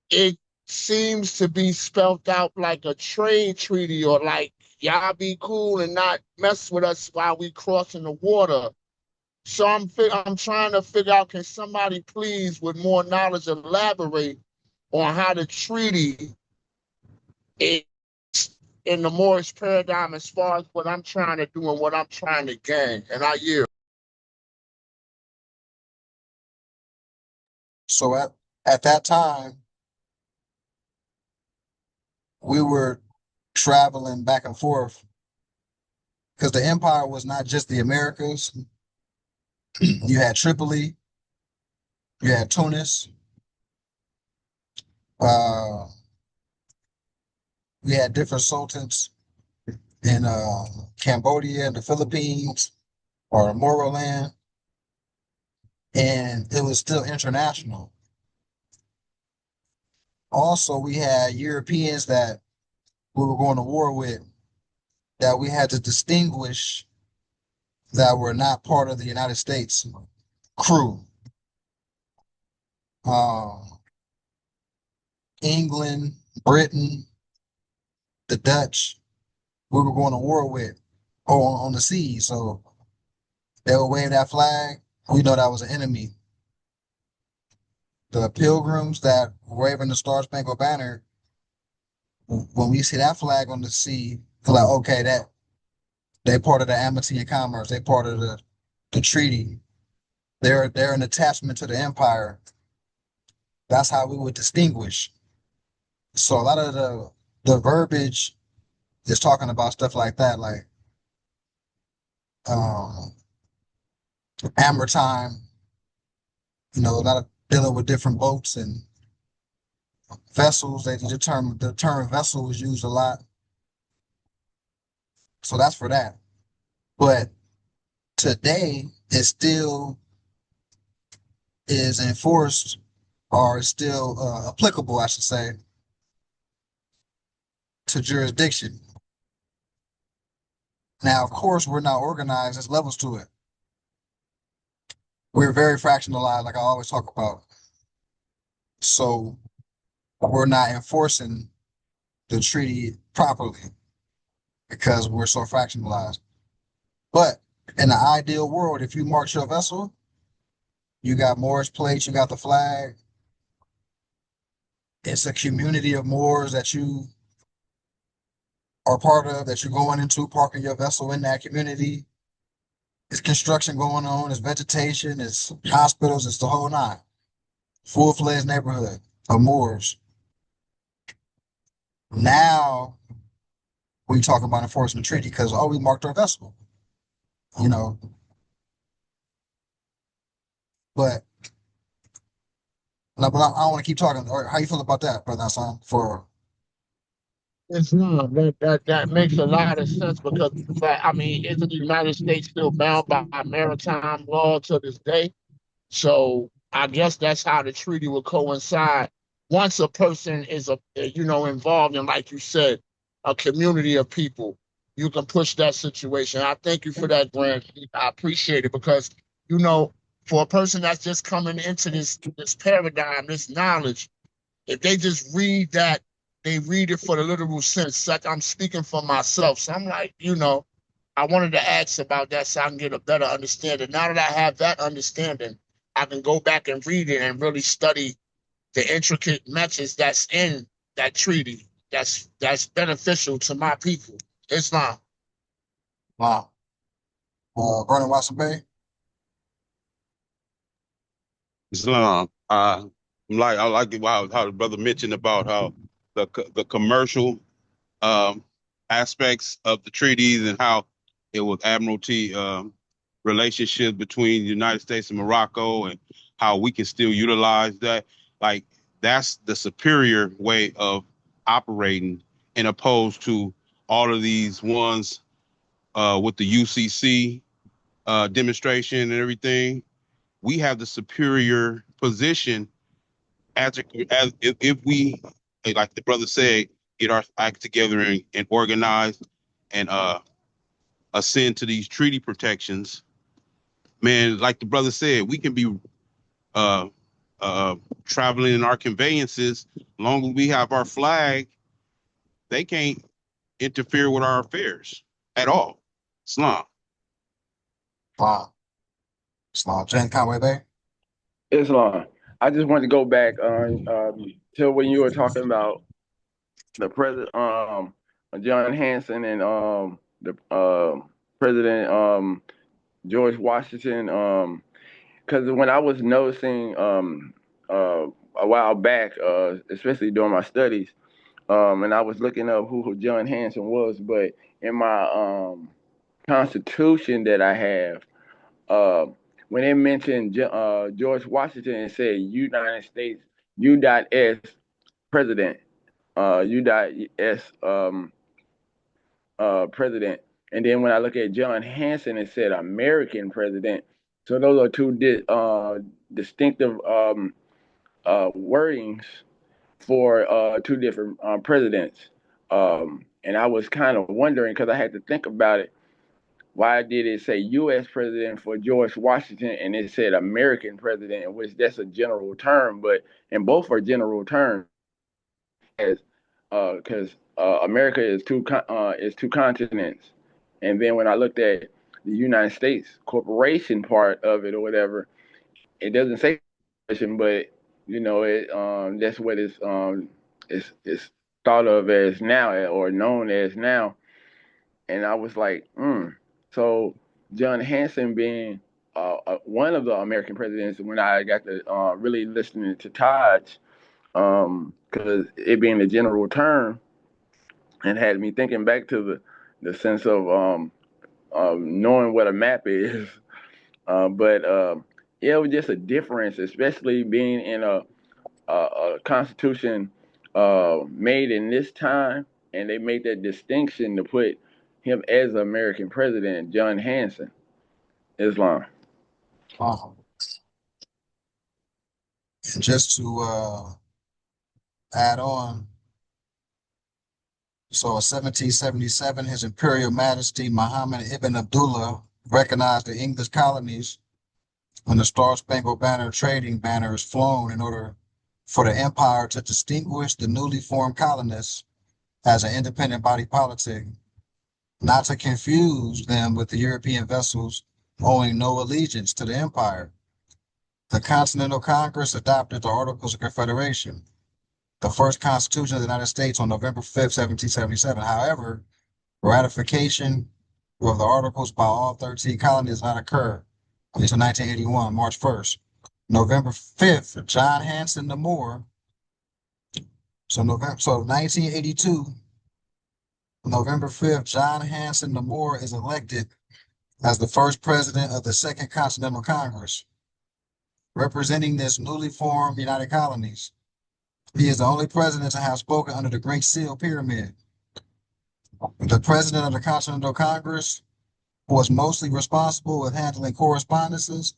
it seems to be spelt out like a trade treaty or like y'all be cool and not mess with us while we crossing the water. So I'm trying to figure out, can somebody please with more knowledge elaborate on how the treaty is in the Moorish paradigm as far as what I'm trying to do and what I'm trying to gain. And I yield. So at that time, we were traveling back and forth because the empire was not just the Americas. You had Tripoli, you had Tunis, uh, we had different sultans in Cambodia and the Philippines or Moroland, and it was still international. Also, we had Europeans that we were going to war with that we had to distinguish that were not part of the United States crew. Um, England, Britain, the Dutch, we were going to war with on the sea. So they would wave that flag. We know that was an enemy. The pilgrims that were waving the Star Spangled Banner, when we see that flag on the sea, we're like, okay, that they part of the amity and commerce. They part of the treaty. They're an attachment to the empire. That's how we would distinguish. So a lot of the verbiage is talking about stuff like that, like um, maritime. You know, a lot of dealing with different boats and vessels. The term vessel is used a lot. So that's for that. But today it still is enforced or is still applicable, I should say, to jurisdiction. Now, of course, we're not organized. There's levels to it. We're very fractionalized, like I always talk about. So we're not enforcing the treaty properly because we're so fractionalized. But in the ideal world, if you march your vessel, you got Moorish plates, you got the flag. It's a community of Moors that you are part of, that you're going into, parking your vessel in that community. It's construction going on, it's vegetation, it's hospitals, it's the whole nine. Full-fledged neighborhood of Moors. Now we talk about enforcing the treaty because we marked our vessel, you know. But no, but I don't want to keep talking. Or how you feel about that, brother Hassan? For Islam, that makes a lot of sense because, I mean, isn't the United States still bound by maritime law to this day? So I guess that's how the treaty will coincide. Once a person is involved in, like you said, a community of people, you can push that situation. I thank you for that, Grant. I appreciate it because, you know, for a person that's just coming into this paradigm, this knowledge, if they just read that, they read it for the literal sense. Like I'm speaking for myself. So I'm like, I wanted to ask about that so I can get a better understanding. Now that I have that understanding, I can go back and read it and really study the intricate matches that's in that treaty. that's beneficial to my people. Islam. Wow. Vernon Watson Bay. Islam. I like it, how the brother mentioned about how the commercial aspects of the treaties and how it was admiralty relationship between the United States and Morocco, and how we can still utilize that. Like, that's the superior way of operating, in opposed to all of these ones with the UCC demonstration and everything. We have the superior position as if we, like the brother said, get our act together and organize and ascend to these treaty protections. Man, like the brother said, we can be uh, traveling in our conveyances. As long as we have our flag, they can't interfere with our affairs at all. Islam. Wow. Islam. Jen Conway Bay. Islam. I just want to go back on to when you were talking about the president, John Hanson, and the President George Washington. Because when I was noticing a while back, especially during my studies, and I was looking up who John Hanson was, but in my constitution that I have, when they mentioned George Washington, it said United States U.S. President, U.S. President. And then when I look at John Hanson, it said American President. So those are two distinctive wordings for two different presidents. And I was kind of wondering, because I had to think about it, why did it say U.S. President for George Washington and it said American President, in which that's a general term, but and both are general terms, as because America is two continents. And then when I looked at the United States corporation part of it or whatever, it doesn't say corporation, but you know it that's what it's thought of as now, or known as now. And I was like, so John Hanson being one of the American presidents, when I got to really listening to Taj, because it being the general term, and had me thinking back to the sense of knowing what a map is. But yeah, it was just a difference, especially being in a constitution made in this time, and they made that distinction to put him as the American president, John Hanson. Islam. Wow. And just to add on, so in 1777, His Imperial Majesty Muhammad Ibn Abdullah recognized the English colonies when the Star-Spangled Banner trading banner is flown in order for the empire to distinguish the newly formed colonists as an independent body politic, not to confuse them with the European vessels owing no allegiance to the empire. The Continental Congress adopted the Articles of Confederation, the first Constitution of the United States, on November 5th, 1777. However, ratification of the Articles by all 13 colonies did not occur until 1981, March 1st. November 5th, John Hanson the Moore. So 1982, November 5th, John Hanson the Moore is elected as the first president of the Second Continental Congress, representing this newly formed United Colonies. He is the only president to have spoken under the Great Seal Pyramid. The president of the Continental Congress was mostly responsible with handling correspondences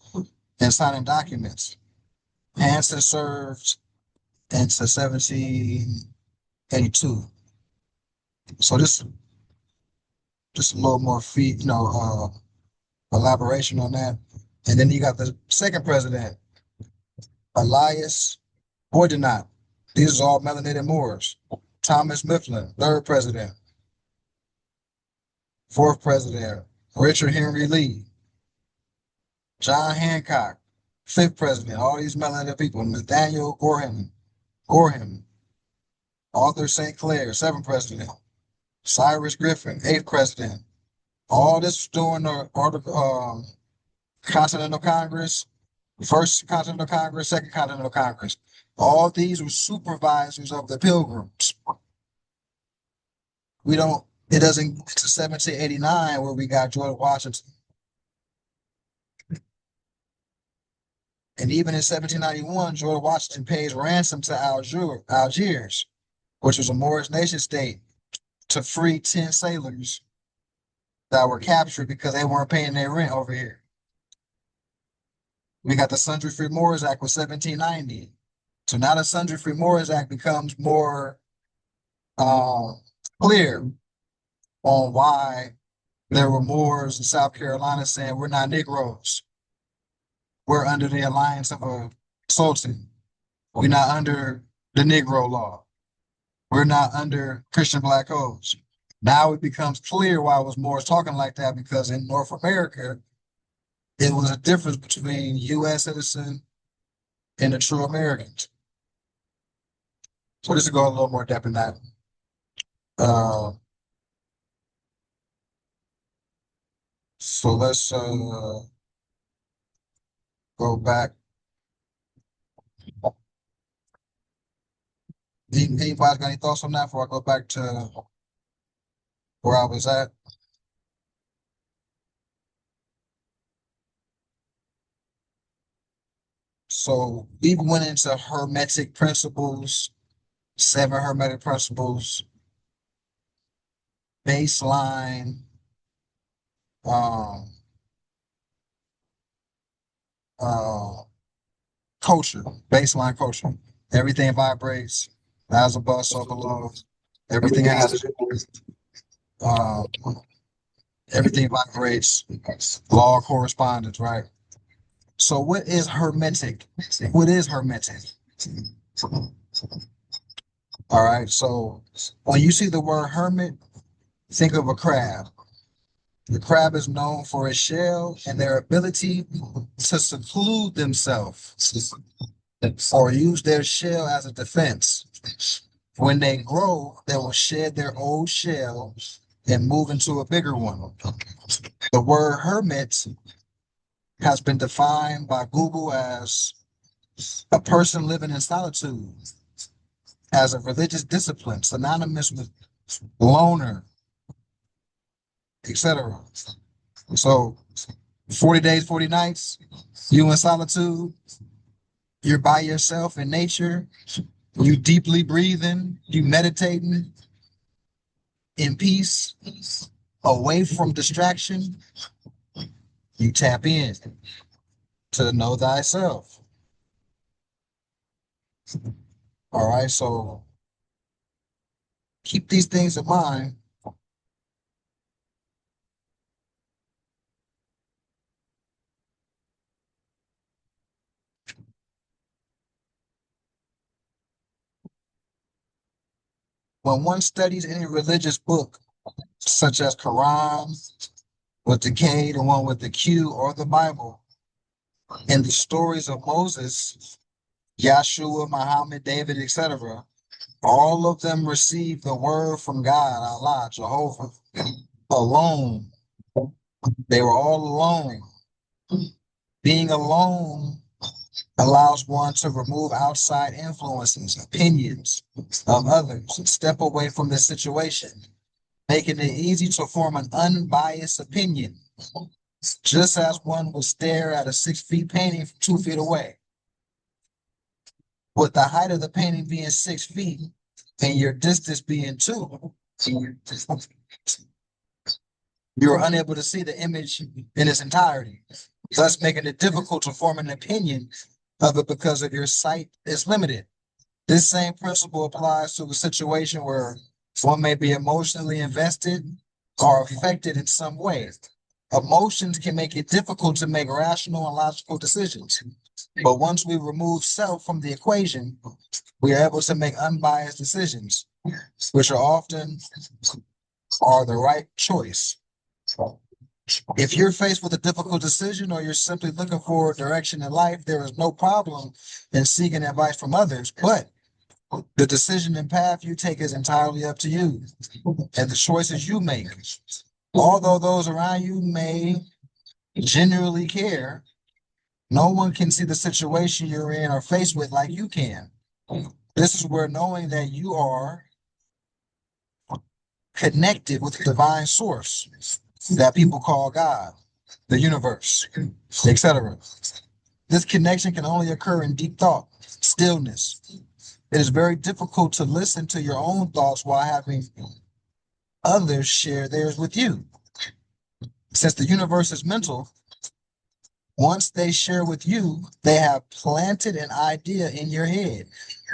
and signing documents. Hanson served into 1782. So this just a little more elaboration on that. And then you got the second president, Elias Boudinot. These are all melanated Moors. Thomas Mifflin, third president. Fourth president, Richard Henry Lee. John Hancock, fifth president. All these melanated people. Nathaniel Gorham. Arthur St. Clair, 7th president. Cyrus Griffin, 8th president. All this during the Continental Congress, First Continental Congress, Second Continental Congress. All these were supervisors of the Pilgrims. It doesn't get to 1789 where we got George Washington. And even in 1791, George Washington pays ransom to Algiers, which was a Moorish nation state, to free 10 sailors that were captured because they weren't paying their rent over here. We got the Sundry Free Moors Act with 1790. So now the Sundry Free Moors Act becomes more clear on why there were Moors in South Carolina saying we're not Negroes. We're under the alliance of a sultan. We're not under the Negro law. We're not under Christian black codes. Now it becomes clear why it was Moors talking like that, because in North America, it was a difference between U.S. citizen and the true Americans. So this will go a little more depth in that. So let's go back. Anybody got any thoughts on that before I go back to where I was at? So we went into Hermetic principles, 7 Hermetic principles, baseline, culture, baseline culture. Everything vibrates, as above, so below. Everything has everything vibrates. Law of correspondence, right? So what is Hermetic? What is Hermetic? All right, so when you see the word hermit, think of a crab. The crab is known for its shell and their ability to seclude themselves or use their shell as a defense. When they grow, they will shed their old shell and move into a bigger one. The word hermit has been defined by Google as a person living in solitude, as a religious discipline, synonymous with loner, etc. So 40 days, 40 nights, you in solitude, you're by yourself in nature, you deeply breathing, you meditating in peace, away from distraction, you tap in to know thyself. All right, so keep these things in mind. When one studies any religious book, such as Quran with the K, the one with the Q, or the Bible, and the stories of Moses, Yahshua, Muhammad, David, etc., all of them received the word from God, Allah, Jehovah, alone. They were all alone. Being alone allows one to remove outside influences, opinions of others, and step away from the situation, making it easy to form an unbiased opinion, just as one would stare at a 6 feet painting from 2 feet away. With the height of the painting being 6 feet and your distance being 2, you're unable to see the image in its entirety, thus making it difficult to form an opinion of it because of your sight is limited. This same principle applies to a situation where one may be emotionally invested or affected in some way. Emotions can make it difficult to make rational and logical decisions. But once we remove self from the equation, we are able to make unbiased decisions, which are often the right choice. If you're faced with a difficult decision or you're simply looking for direction in life, there is no problem in seeking advice from others. But The decision and path you take is entirely up to you and the choices you make. Although those around you may genuinely care, no one can see the situation you're in or faced with like you can. This is where knowing that you are connected with the divine source that people call God, the universe, etc. This connection can only occur in deep thought, stillness. It is very difficult to listen to your own thoughts while having others share theirs with you. Since the universe is mental, once they share with you, they have planted an idea in your head,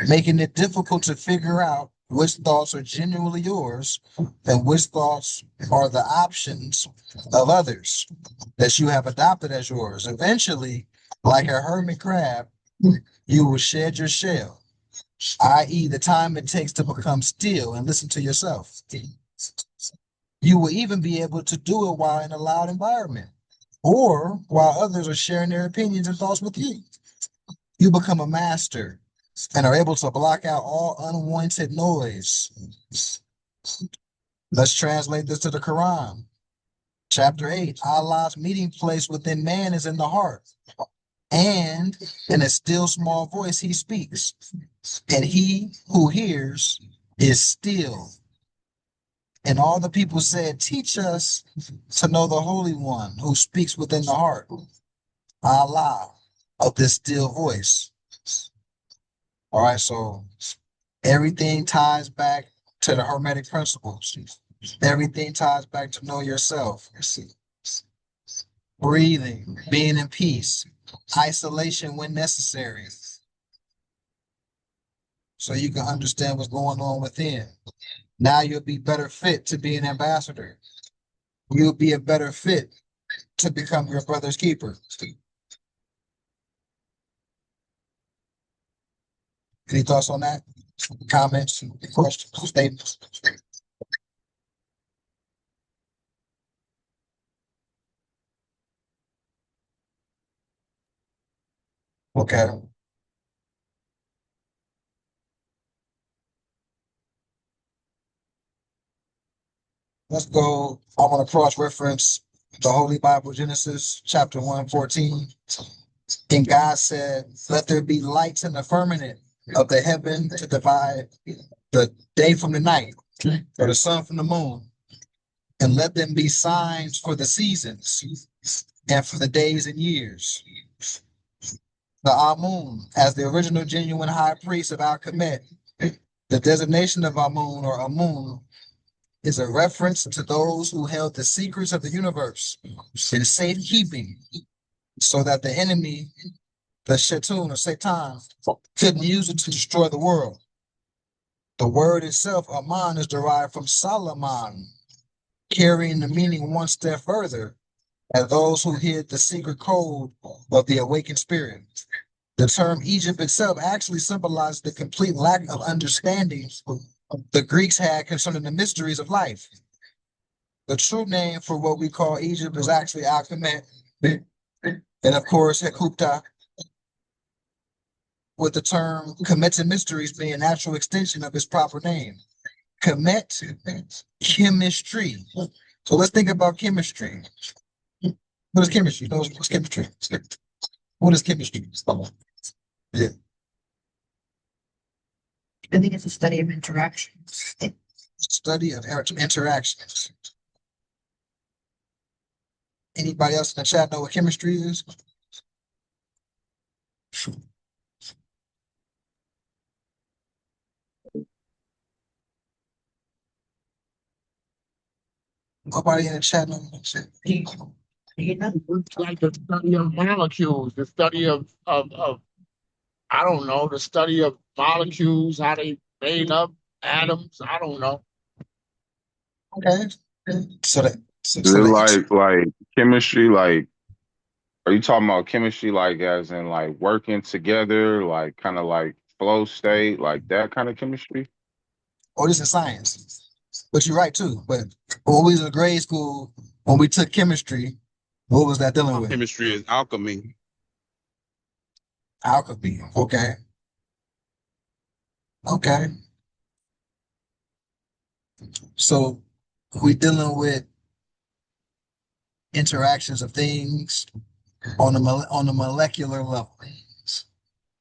making it difficult to figure out which thoughts are genuinely yours and which thoughts are the options of others that you have adopted as yours. Eventually, like a hermit crab, you will shed your shell, i.e., the time it takes to become still and listen to yourself. You will even be able to do it while in a loud environment or while others are sharing their opinions and thoughts with you. You become a master and are able to block out all unwanted noise. Let's translate this to the Quran. Chapter 8, Allah's meeting place within man is in the heart. And in a still small voice he speaks. And he who hears is still. And all the people said, teach us to know the Holy One who speaks within the heart, Allah, of this still voice. All right, so everything ties back to the Hermetic principles. Everything ties back to know yourself. Breathing, being in peace, isolation when necessary. So you can understand what's going on within. Now you'll be better fit to be an ambassador. You'll be a better fit to become your brother's keeper. Any thoughts on that? Comments, questions, statements? Okay. Let's go. I want to cross-reference the Holy Bible, Genesis chapter 1:14. And God said, let there be lights in the firmament of the heaven to divide the day from the night, or the sun from the moon, and let them be signs for the seasons and for the days and years. The Amun, as the original genuine high priest of Al Kemet, the designation of Amun or Amun is a reference to those who held the secrets of the universe in safekeeping so that the enemy, the Shetun or Satan, couldn't use it to destroy the world. The word itself, Aman, is derived from Salaman, carrying the meaning one step further as those who hid the secret code of the awakened spirit. The term Egypt itself actually symbolizes the complete lack of understanding the Greeks had concerning the mysteries of life. The true name for what we call Egypt is actually Alkemet, and of course Hekupta, with the term Kemetic mysteries being a natural extension of its proper name. Kemet, chemistry. So let's think about chemistry. What is chemistry? What's chemistry? What is chemistry? Yeah. I think it's a study of interactions. Study of interactions. Anybody else in the chat know what chemistry is? Nobody in the chat knows what shit. It's like the study of molecules, the study of I don't know, the study of molecules, how they made up, atoms, I don't know. Okay. So that Is it like chemistry? Like, are you talking about chemistry like as in like working together, like kind of like flow state, like that kind of chemistry? oh, this is science. But you're right too. But when we was in grade school, when we took chemistry, what was that dealing with? Chemistry is alchemy. Alchemy. Okay. Okay. So we're dealing with interactions of things on on a molecular level,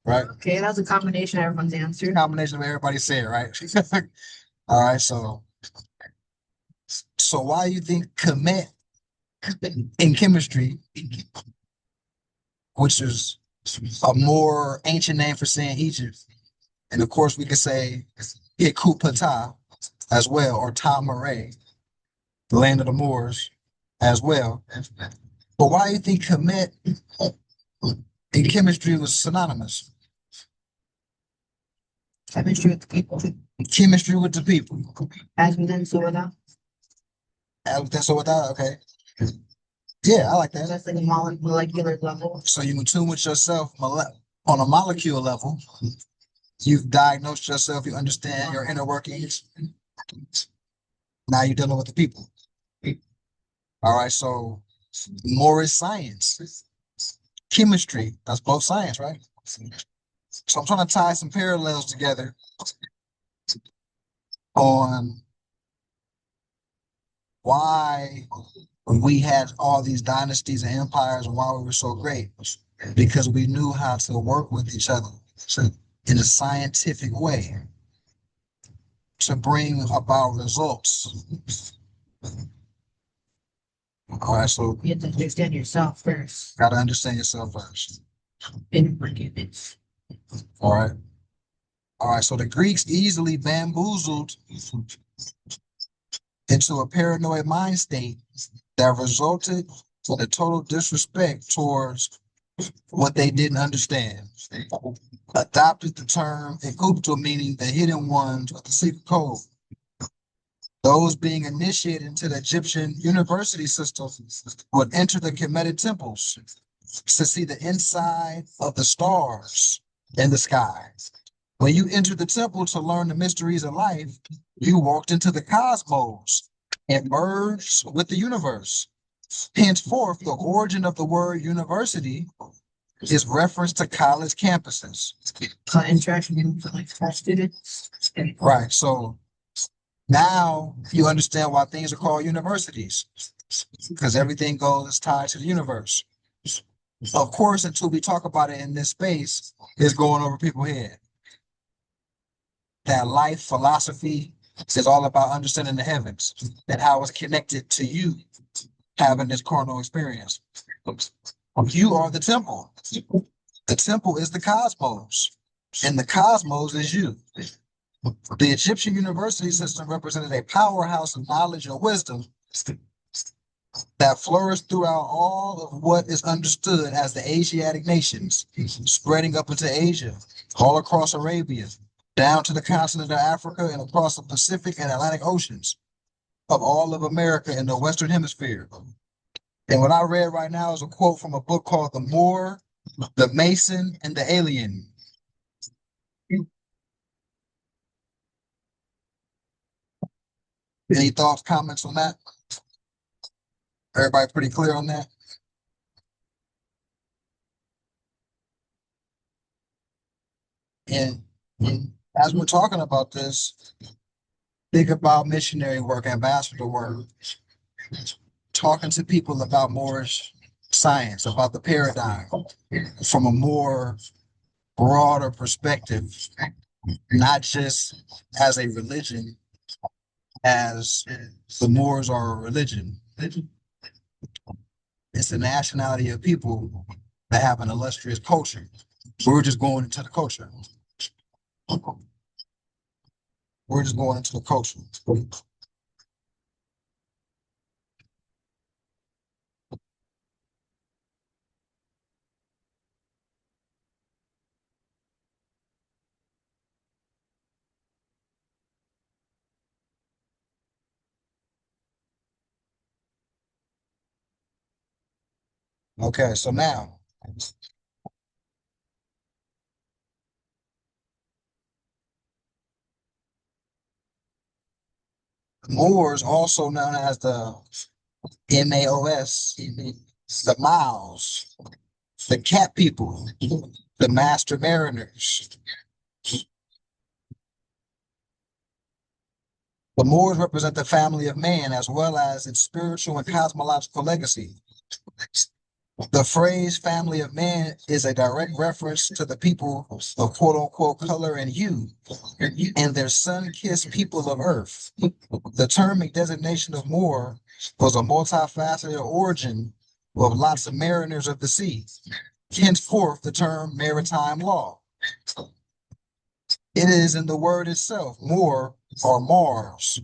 right? Okay, that's a combination of everyone's answer. Combination of everybody said, right? All right. So why you think comet in chemistry, which is a more ancient name for saying Egypt, and of course we could say Ikupata as well, or Tamaray, the land of the Moors, as well. But why do you think commit in chemistry was synonymous? Chemistry with the people. Chemistry with the people. As within, so without. So without, okay. Yeah, I like that. That's like a molecular level. So you in tune with yourself on a molecule level. You've diagnosed yourself, you understand your inner workings. Now you're dealing with the people. All right, so more is science. Chemistry, that's both science, right? So I'm trying to tie some parallels together on why we had all these dynasties and empires and why we were so great. Because we knew how to work with each other in a scientific way to bring about results. All right, so You have to understand yourself first. gotta understand yourself first. In forgiveness. All right. All right, so the Greeks easily bamboozled into a paranoid mind state that resulted in a total disrespect towards what they didn't understand. Adopted the term Egupta, meaning the hidden ones with the secret code. Those being initiated into the Egyptian university system would enter the Kemetic temples to see the inside of the stars in the sky. When you entered the temple to learn the mysteries of life, you walked into the cosmos and merged with the universe. Henceforth, the origin of the word university is reference to college campuses. Interaction with like students. Right. So now you understand why things are called universities, because everything goes tied to the universe. Of course, until we talk about it in this space, it's going over people's head. That life philosophy is all about understanding the heavens and how it's connected to you having this carnal experience. You are the temple. The temple is the cosmos, and the cosmos is you. The Egyptian university system represented a powerhouse of knowledge and wisdom that flourished throughout all of what is understood as the Asiatic nations, spreading up into Asia, all across Arabia, down to the continent of Africa and across the Pacific and Atlantic Oceans, of all of America in the Western Hemisphere. And what I read right now is a quote from a book called The Moor, the Mason, and the Alien. Any thoughts, comments on that? Everybody pretty clear on that? And as we're talking about this, think about missionary work, ambassador work, talking to people about more science, about the paradigm from a more broader perspective, not just as a religion, as the Moors are a religion. It's a nationality of people that have an illustrious culture. We're just going into the culture. We're just going into the culture. Okay, so now Moors, also known as the MAOS, the Maos, the Cat People, the Master Mariners, The Moors represent the family of man as well as its spiritual and cosmological legacy. The phrase family of man is a direct reference to the people of quote unquote color and hue and their sun-kissed people of earth. The term and designation of Moor was a multifaceted origin of lots of mariners of the sea. Henceforth, the term maritime law. It is in the word itself, Moor or Mars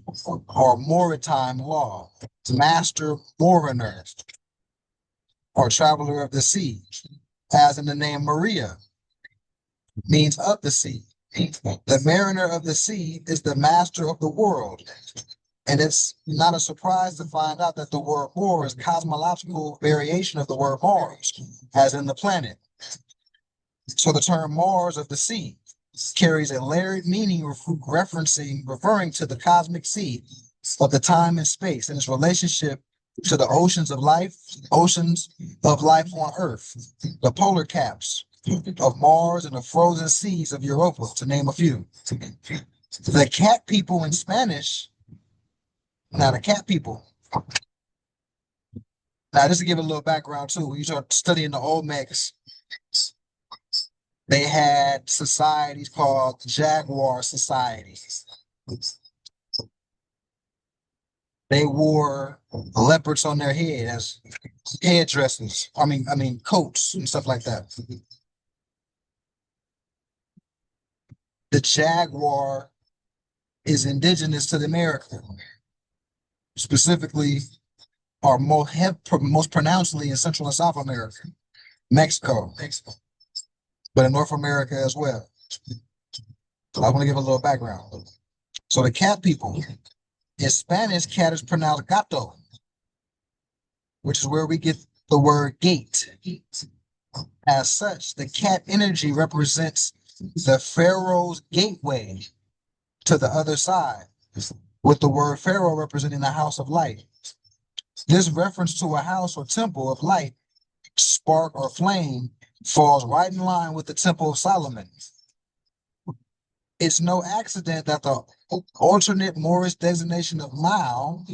or maritime law, master mariner or traveler of the sea, as in the name Maria, means of the sea. The mariner of the sea is the master of the world. And it's not a surprise to find out that the word Moor is cosmological variation of the word Mars, as in the planet. So the term Mars of the sea carries a layered meaning referring to the cosmic sea of the time and space and its relationship to the oceans of life on Earth, the polar caps of Mars and the frozen seas of Europa, to name a few. The cat people in Spanish, now the cat people. Now, just to give a little background too, when you start studying the Olmecs, they had societies called jaguar societies. They wore leopards on their head as headdresses. I mean coats and stuff like that. The jaguar is indigenous to the America, specifically, or most pronouncedly in Central and South America, Mexico, but in North America as well. So I want to give a little background. So the cat people, in Spanish, cat is pronounced gato, which is where we get the word gate. As such, the cat energy represents the pharaoh's gateway to the other side, with the word pharaoh representing the house of light. This reference to a house or temple of light, spark, or flame falls right in line with the Temple of Solomon. It's no accident that the alternate Moorish designation of Mao,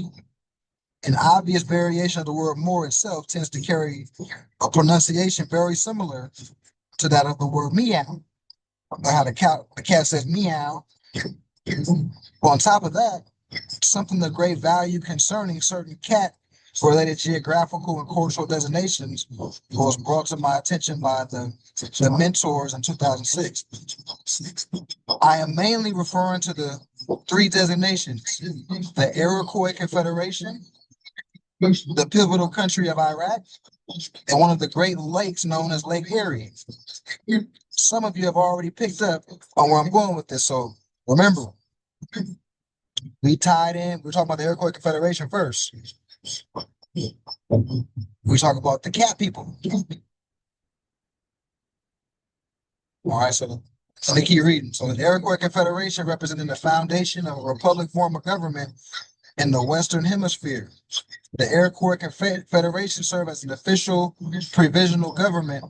an obvious variation of the word Moor itself, tends to carry a pronunciation very similar to that of the word meow, how the cat says meow. On top of that, something of great value concerning certain cat-related geographical and cultural designations was brought to my attention by the mentors in 2006. I am mainly referring to the three designations: the Iroquois Confederation, the pivotal country of Iraq, and one of the great lakes known as Lake Erie. Some of you have already picked up on where I'm going with this, so remember, we tied in, we're talking about the Iroquois Confederation first. We talk about the cat people. All right, so let me keep reading. So the Iroquois Confederation representing the foundation of a republic form of government in the Western Hemisphere. The Iroquois Confederation served as an official provisional government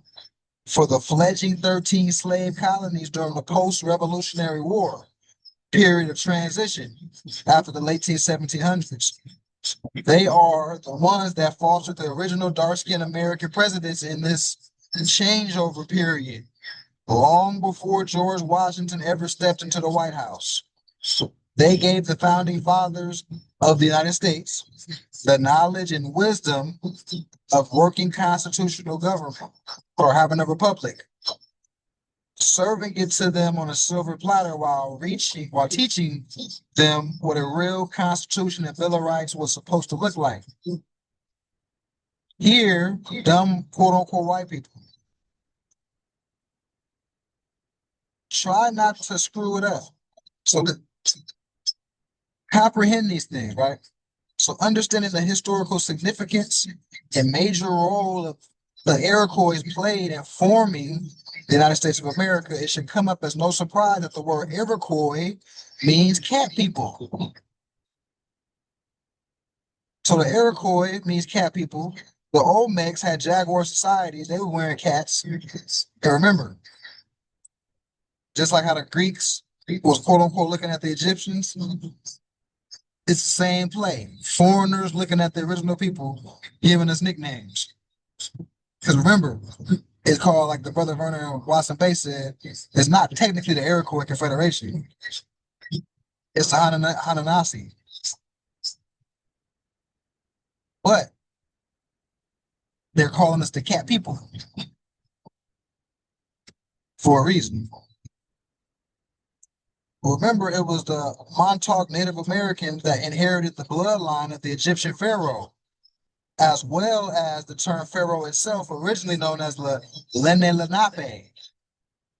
for the fledgling 13 slave colonies during the post-Revolutionary War period of transition after the late 1700s. They are the ones that fostered the original dark-skinned American presidents in this changeover period, long before George Washington ever stepped into the White House. They gave the founding fathers of the United States the knowledge and wisdom of working constitutional government or having a republic, serving it to them on a silver platter while teaching them what a real Constitution and Bill of Rights was supposed to look like. Here, dumb quote-unquote white people try not to screw it up. So comprehend these things, right? So understanding the historical significance and major role of the Iroquois played in forming the United States of America, it should come up as no surprise that the word Iroquois means cat people. So the Iroquois means cat people. The Olmecs had jaguar societies. They were wearing cats. And remember, just like how the Greeks was quote unquote looking at the Egyptians, It's the same play. Foreigners looking at the original people, giving us nicknames. Because remember, it's called, like the brother Vernon Watson Bay said, it's not technically the Iroquois Confederation. It's the Haudenosaunee. But they're calling us the Cat people for a reason. Remember, it was the Montauk Native Americans that inherited the bloodline of the Egyptian pharaoh, as well as the term pharaoh itself, originally known as Lene Lenape,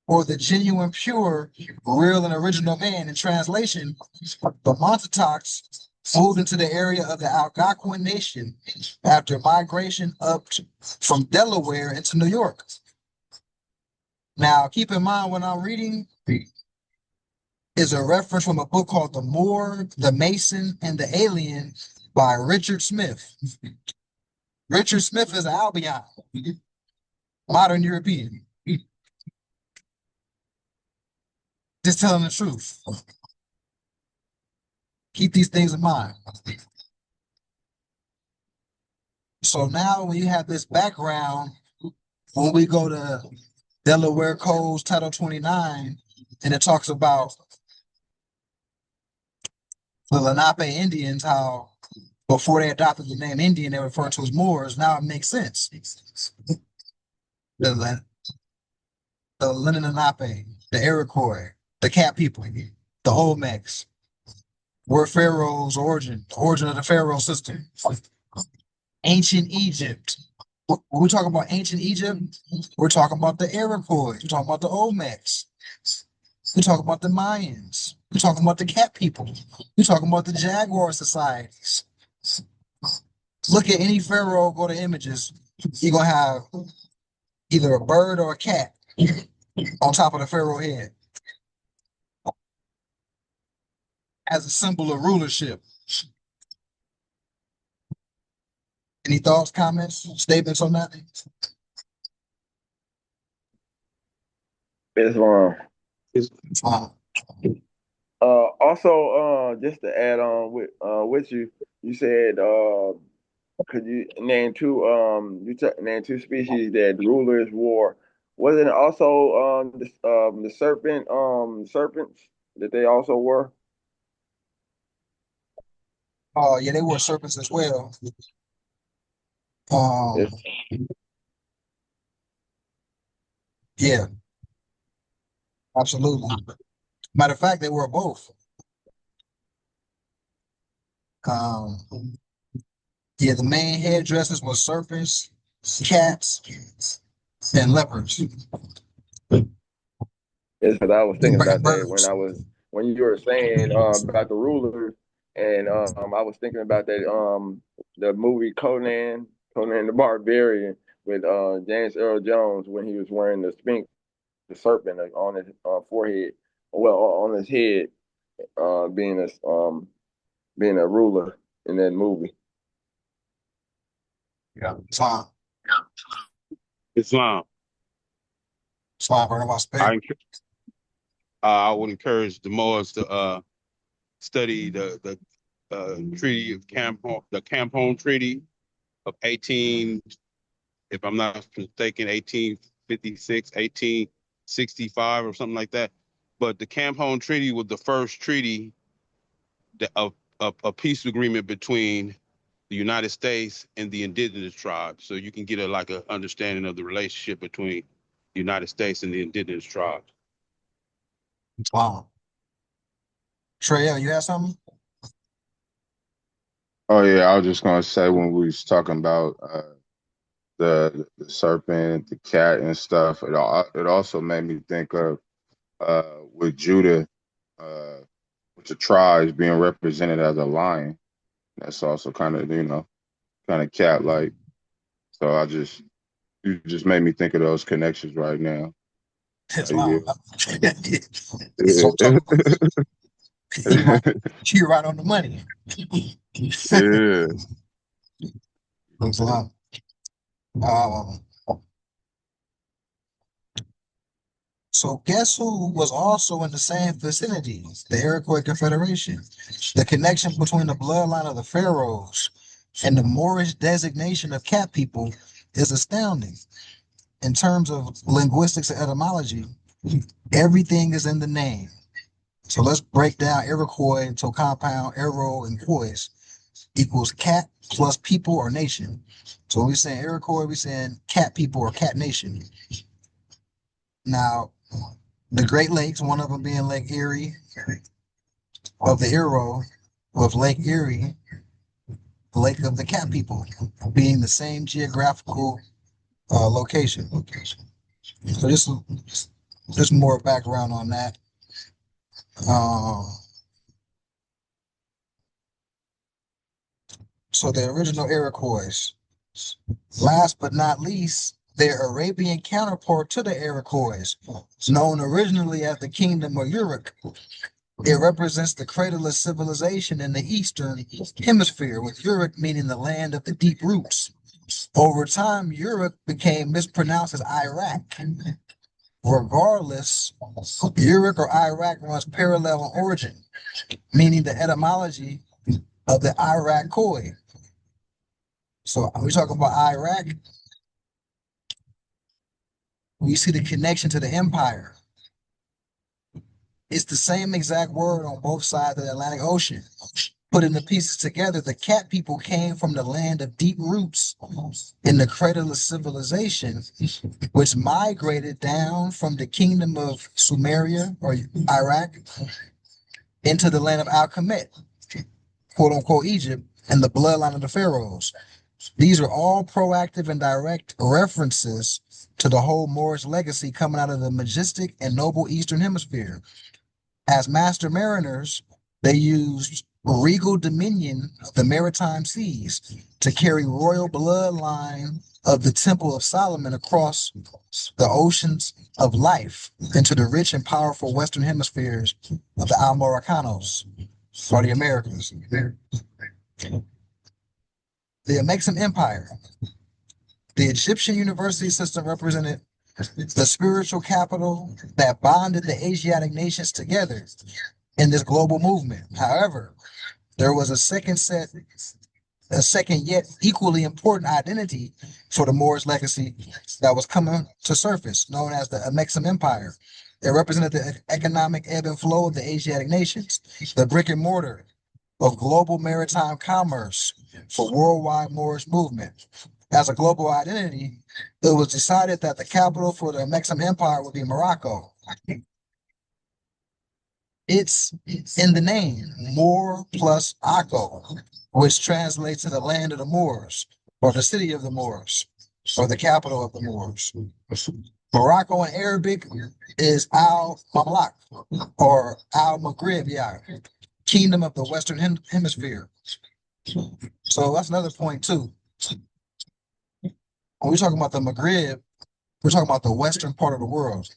or the genuine, pure, real, and original man. In translation, the Montauks moved into the area of the Algonquin Nation after migration from Delaware into New York. Now, keep in mind when I'm reading is a reference from a book called The Moor, the Mason, and the Alien by Richard Smith. Richard Smith is an Albion, modern European. Just telling the truth. Keep these things in mind. So now when you have this background, when we go to Delaware Codes Title 29, and it talks about the Lenape Indians, how before they adopted the name Indian, they were referred to as Moors. Now it makes sense. The Lenape, the Iroquois, the Cat people, the Olmecs, were Pharaoh's origin, the origin of the Pharaoh system. Ancient Egypt. When we talk about ancient Egypt, we're talking about the Iroquois, we're talking about the Olmecs, we're talking about the Mayans, we're talking about the Cat people, we're talking about the Jaguar societies. Look at any pharaoh, go to images, you're gonna have either a bird or a cat on top of the pharaoh head as a symbol of rulership. Any thoughts, comments, statements on that? Islam. It's Also, just to add on with you, you said could you name two name two species that rulers wore? Wasn't it also the serpents that they also were? Oh, yeah, they were serpents as well. Yes. Yeah, absolutely. Matter of fact, they were both. Um, yeah, the main headdresses were serpents, cats, and leopards. Yes, because I was thinking And about that birds. when you were saying about the rulers, and I was thinking about that the movie Conan the Barbarian with James Earl Jones when he was wearing the Sphinx, the serpent on his forehead, well on his head, being a ruler in that movie. Yeah. Islam. Islam. Islam, bring about spirit. I would encourage the Moors to study the Treaty of the Campone Treaty of 18, if I'm not mistaken, 1856, 1865 or something like that. But the Campone Treaty was the first treaty of a peace agreement between the United States and the indigenous tribes. So you can get a understanding of the relationship between the United States and the indigenous tribes. Islam. Trey, you have something? Oh yeah, I was just gonna say when we was talking about the serpent, the cat, and stuff. It also made me think of with Judah, with the tribes being represented as a lion. That's also kind of kind of cat like. So you just made me think of those connections right now. Yeah. Islam. So I'm talking about you right on the money. Yeah. Islam. Um, So guess who was also in the same vicinity? The Iroquois Confederation. The connection between the bloodline of the pharaohs and the Moorish designation of cat people is astounding. In terms of linguistics and etymology, everything is in the name. So let's break down Iroquois into a compound. Ero and quois equals cat plus people or nation. So when we say Iroquois, we're saying cat people or cat nation. Now, the Great Lakes, one of them being Lake Erie of the Ero, with Lake Erie, the Lake of the Cat People, being the same geographical location. So just more background on that. So the original Iroquois. Last but not least, their Arabian counterpart to the Iroquois, known originally as the Kingdom of Uruk. It represents the cradle of civilization in the Eastern Hemisphere, with Uruk meaning the land of the deep roots. Over time, Uruk became mispronounced as Iraq. Regardless, Uruk or Iraq runs parallel in origin, meaning the etymology of the Iraq Khoi. So we talk about Iraq, we see the connection to the empire. It's the same exact word on both sides of the Atlantic Ocean. Putting the pieces together, the cat people came from the land of deep roots in the cradle of civilization, which migrated down from the kingdom of Sumeria or Iraq into the land of Al-Kemet, quote unquote Egypt, and the bloodline of the pharaohs. These are all proactive and direct references to the whole Moorish legacy coming out of the majestic and noble Eastern Hemisphere. As master mariners, they used regal dominion of the maritime seas to carry royal bloodline of the Temple of Solomon across the oceans of life into the rich and powerful Western hemispheres of the Almoricanos, or the Americas. The Amexian Empire. The Egyptian university system represented the spiritual capital that bonded the Asiatic nations together in this global movement. However, there was a second yet equally important identity for the Moorish legacy that was coming to surface, known as the Amexian Empire. It represented the economic ebb and flow of the Asiatic nations, the brick and mortar of global maritime commerce for worldwide Moorish movement. As a global identity, it was decided that the capital for the Amexian Empire would be Morocco. It's in the name, Moor plus Akko, which translates to the land of the Moors, or the city of the Moors, or the capital of the Moors. Morocco in Arabic is Al Mamlak, or Al Maghrib, yeah, kingdom of the Western Hemisphere. So that's another point too. When we're talking about the Maghrib, we're talking about the western part of the world.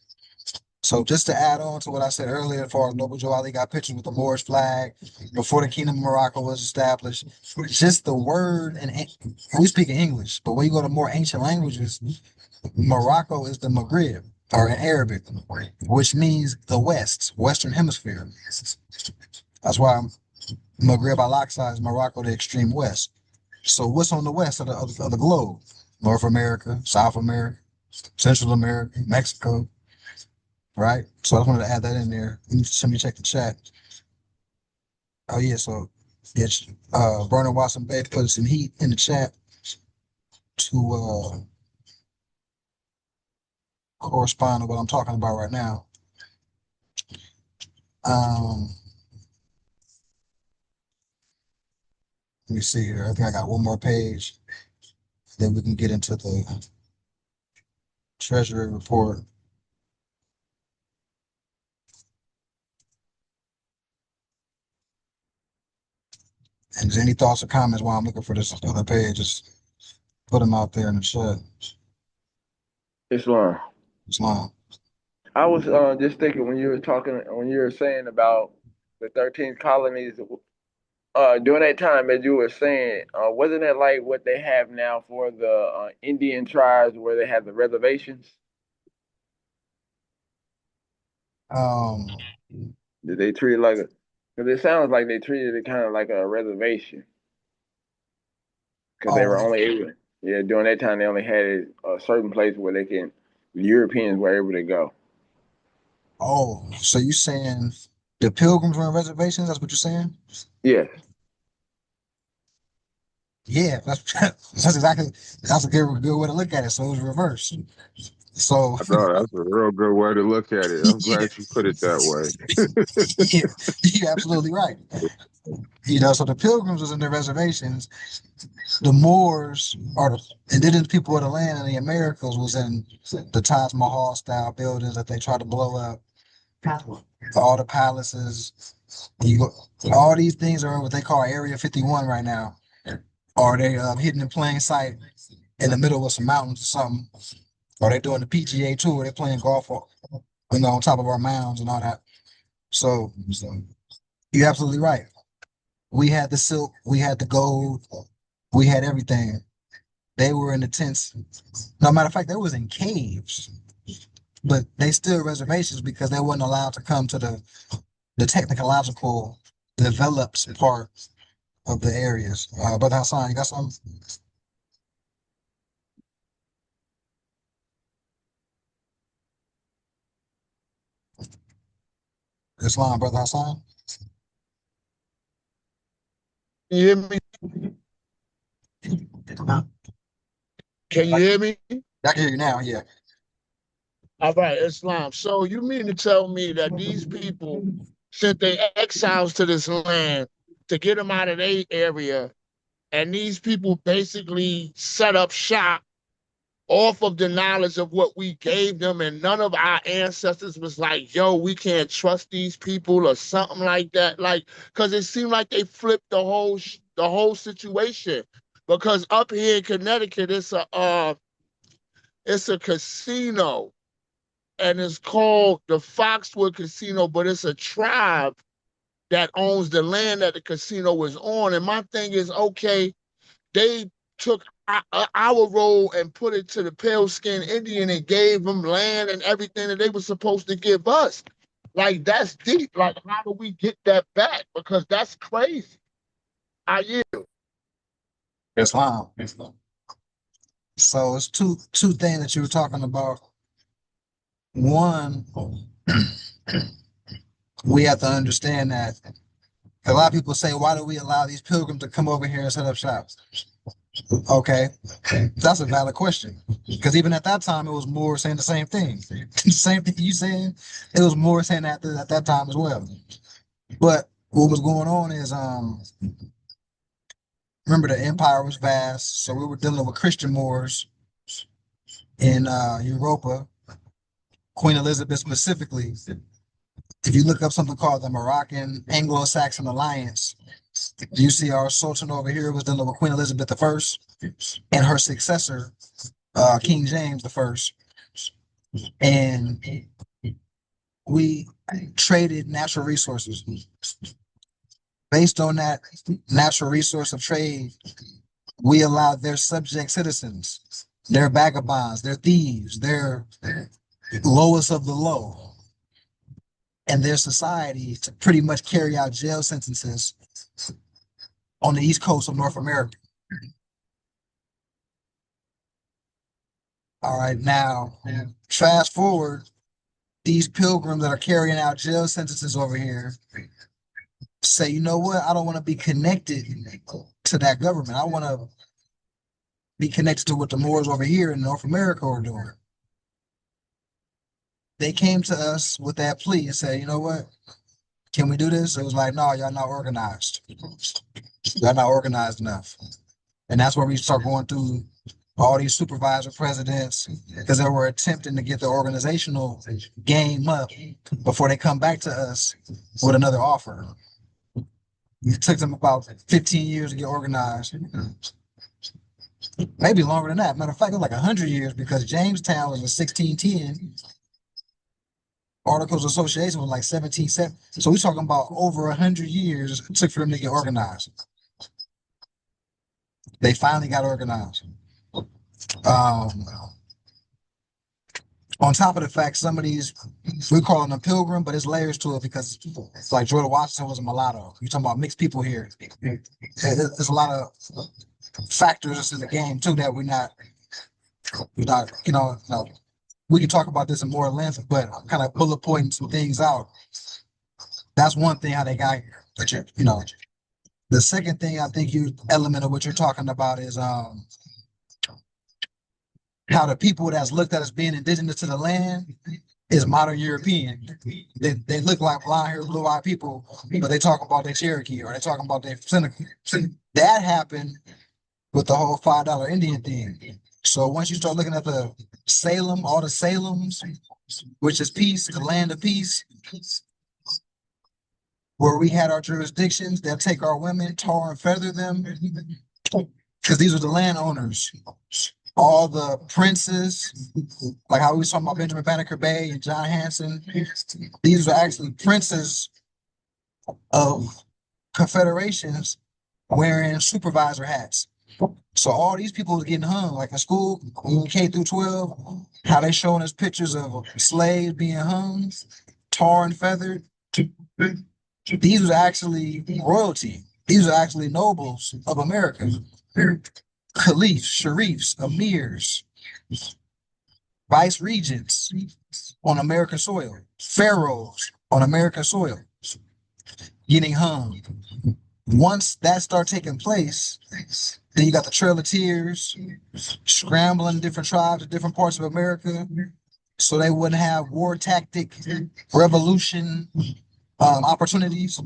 So just to add on to what I said earlier, as far as Noble Joe Ali got pictures with the Moorish flag before the Kingdom of Morocco was established, just the word, and we speak in English, but when you go to more ancient languages, Morocco is the Maghrib, or in Arabic, which means the West, Western Hemisphere. That's why Maghreb al-Aqsa is Morocco, the extreme West. So what's on the west of the globe? North America, South America, Central America, Mexico, right? So I just wanted to add that in there. Let me check the chat. Oh yeah, so it's Vernon Watson Bay put some heat in the chat to correspond to what I'm talking about right now. Let me see here. I think I got one more page. Then we can get into the Treasury report. And any thoughts or comments while I'm looking for this other page, just put them out there in the chat. Islam. Islam. I was just thinking when you were saying about the 13 colonies, during that time, as you were saying, wasn't it like what they have now for the Indian tribes where they have the reservations? Um, Did they treat it like a? Because it sounds like they treated it kind of like a reservation. Because they oh, were only able, yeah, during that time they only had a certain place where the Europeans were able to go. oh, so you saying the Pilgrims were on reservations? That's what you're saying? Yes. Yeah, that's exactly that's a good way to look at it. So it was reversed. So I know that's a real good way to look at it. I'm yeah, glad you put it that way. yeah, you're absolutely right. So the Pilgrims was in the reservations. The Moors or the indigenous people of the land in the Americas was in the Taj Mahal style buildings that they tried to blow up. All the palaces, you go, all these things are what they call Area 51 right now. Or they hidden in plain sight in the middle of some mountains or something. Or they doing the PGA tour, they're playing golf on top of our mounds and all that. So you're absolutely right. We had the silk, we had the gold, we had everything. They were in the tents. No matter of fact, they was in caves, but they still reservations because they wasn't allowed to come to the technological developed part of the areas. Brother Hassan, you got something? Islam, Brother Hassan? You hear me? Can you hear me? I can hear you now, yeah. All right, Islam. So you mean to tell me that these people sent their exiles to this land to get them out of their area, and these people basically set up shop off of the knowledge of what we gave them, and none of our ancestors was like, yo, we can't trust these people or something like that. Like, because it seemed like they flipped the whole situation. Because up here in Connecticut, it's a casino, and it's called the Foxwood Casino, but it's a tribe that owns the land that the casino was on. And my thing is, okay, they took our role and put it to the pale skinned Indian and gave them land and everything that they were supposed to give us. Like, that's deep. Like, how do we get that back? Because that's crazy. I yield. Islam. So it's two things that you were talking about. One, we have to understand that a lot of people say, why do we allow these pilgrims to come over here and set up shops? Okay, that's a valid question. Because even at that time, it was more saying the same thing. The same thing you saying, it was more saying that at that time as well. But what was going on is, remember the empire was vast, so we were dealing with Christian Moors in Europa, Queen Elizabeth specifically. If you look up something called the Moroccan Anglo-Saxon Alliance, you see our Sultan over here was dealing with Queen Elizabeth I and her successor, King James I. And we traded natural resources. Based on that natural resource of trade, we allowed their subject citizens, their vagabonds, their thieves, their lowest of the low, and their society to pretty much carry out jail sentences on the east coast of North America. All right, now fast forward, these pilgrims that are carrying out jail sentences over here say, you know what? I don't want to be connected to that government. I want to be connected to what the Moors over here in North America are doing. They came to us with that plea and said, you know what? Can we do this? It was like, no, y'all not organized. Y'all not organized enough. And that's where we start going through all these supervisor presidents because they were attempting to get the organizational game up before they come back to us with another offer. It took them about 15 years to get organized. Maybe longer than that. Matter of fact, it was like 100 years because Jamestown was in 1610. Articles of Association was like 1770. So we're talking about over 100 years it took for them to get organized. They finally got organized. On top of the fact, some of these, we're calling them pilgrim, but it's layers to it because it's like George Washington was a mulatto. You're talking about mixed people here. There's a lot of factors in the game too that we're not, we can talk about this in more length, but I'm kind of bullet pointing some things out. That's one thing how they got here. But the second thing I think element of what you're talking about is how the people that's looked at as being indigenous to the land is modern European. They look like blonde haired, blue eyed people, but they talk about their Cherokee or they talking about their Seneca. That happened with the whole $5 Indian thing. So once you start looking at the Salem, all the Salems, which is peace, the land of peace, where we had our jurisdictions, they'll take our women, tar and feather them, because these are the landowners. All the princes, like how we was talking about Benjamin Banneker Bay and John Hanson, these are actually princes of confederations wearing supervisor hats. So all these people was getting hung, like in school, K through 12, how they showing us pictures of slaves being hung, tar and feathered. These was actually royalty. These are actually nobles of America. Caliphs, sharifs, emirs, vice regents on American soil, pharaohs on American soil, getting hung. Once that started taking place, then you got the Trail of Tears scrambling different tribes in different parts of America so they wouldn't have war tactic, revolution opportunities.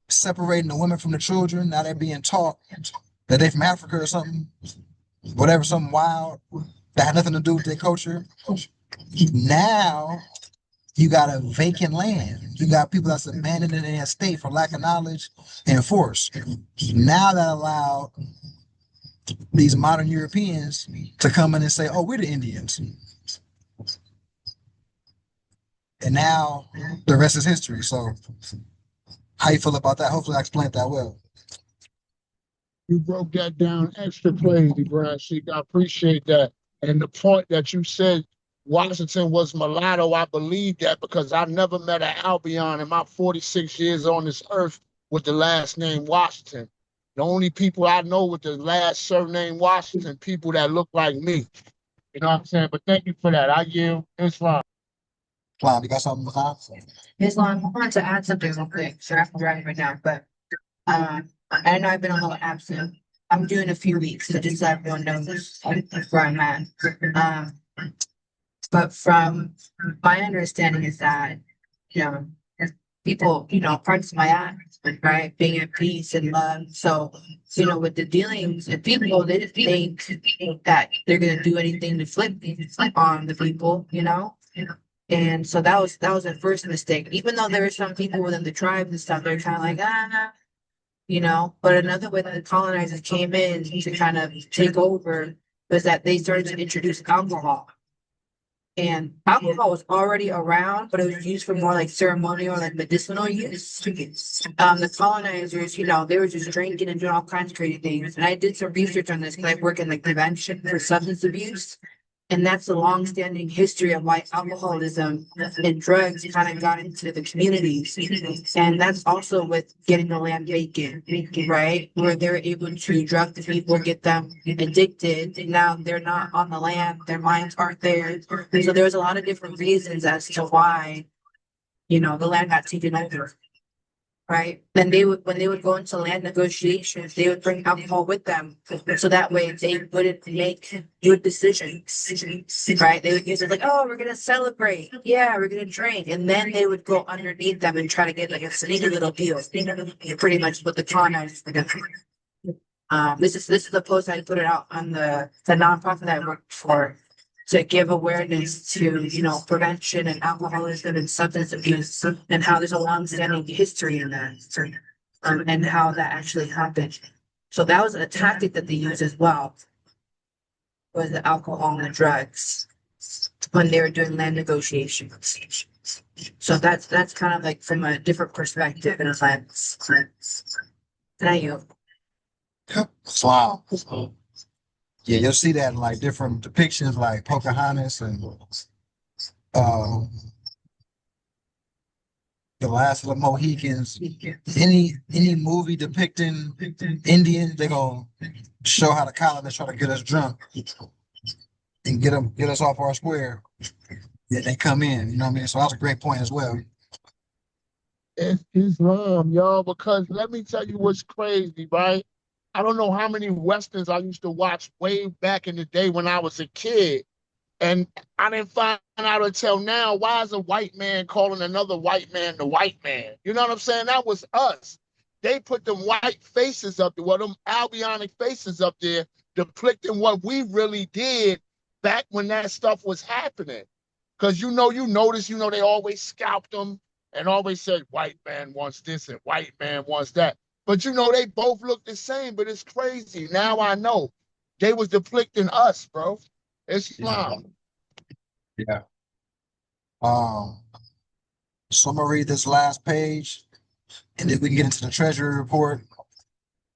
Separating the women from the children. Now they're being taught that they're from Africa or something, whatever, something wild that had nothing to do with their culture. Now you got a vacant land. You got people that's abandoned in their state for lack of knowledge and force. Now that allowed these modern Europeans to come in and say, "Oh, we're the Indians," and now the rest is history. So. How you feel about that? Hopefully I explained that well. You broke that down extra crazy, Brad. I appreciate that. And the point that you said Washington was mulatto, I believe that because I never met an Albion in my 46 years on this earth with the last name Washington. The only people I know with the last surname Washington, people that look like me. You know what I'm saying? But thank you for that. I yield. Islam. Cloud, you got something to add? Islam, I wanted to add something real quick. Sorry, I'm driving right now, but I know I've been a little absent. I'm doing a few weeks, so just so everyone knows where I'm at. But from my understanding is that, people, parts of my act, right, being at peace and love. So, with the dealings and people, they just think that they're gonna do anything to flip on the people, And so that was the first mistake. Even though there were some people within the tribes and stuff, they're kind of like, But another way that the colonizers came in to kind of take over was that they started to introduce alcohol. And alcohol was already around, but it was used for more like ceremonial, like medicinal use. The colonizers, they were just drinking and doing all kinds of crazy things. And I did some research on this because I work in the prevention for substance abuse. And that's the long-standing history of why alcoholism and drugs kind of got into the communities. And that's also with getting the land vacant, right? Where they're able to drug the people, get them addicted. And now they're not on the land. Their minds aren't there. And so there's a lot of different reasons as to why, the land got taken over. Right. Then when they would go into land negotiations, they would bring alcohol with them. So that way they wouldn't make good decisions. Right. They would use it like, oh, we're going to celebrate. Yeah, we're going to drink. And then they would go underneath them and try to get like a sneaky little deal. Pretty much what the colonizers were doing. This is the post I put it out on the nonprofit I worked for to give awareness to, prevention and alcoholism and substance abuse and how there's a long-standing history in that and how that actually happened. So that was a tactic that they used as well, was the alcohol and the drugs when they were doing land negotiations. So that's kind of like from a different perspective in a sense. Thank you. Wow. Yeah, you'll see that in like different depictions, like Pocahontas and um, the Last of the Mohicans. Any movie depicting Indians, they gonna show how the colonists try to get us drunk and get us off our square. Yeah, they come in. You know what I mean? So that's a great point as well. It's Islam, y'all, because let me tell you what's crazy, right? I don't know how many Westerns I used to watch way back in the day when I was a kid. And I didn't find out until now, why is a white man calling another white man the white man? You know what I'm saying? That was us. They put them white faces up there, well, them albionic faces up there, depicting what we really did back when that stuff was happening. Because you notice, they always scalped them and always said, white man wants this and white man wants that. But they both look the same, but it's crazy. Now I know. They was depicting us, bro. Islam. Yeah. Um, so I'm gonna read this last page, and then we can get into the Treasury report.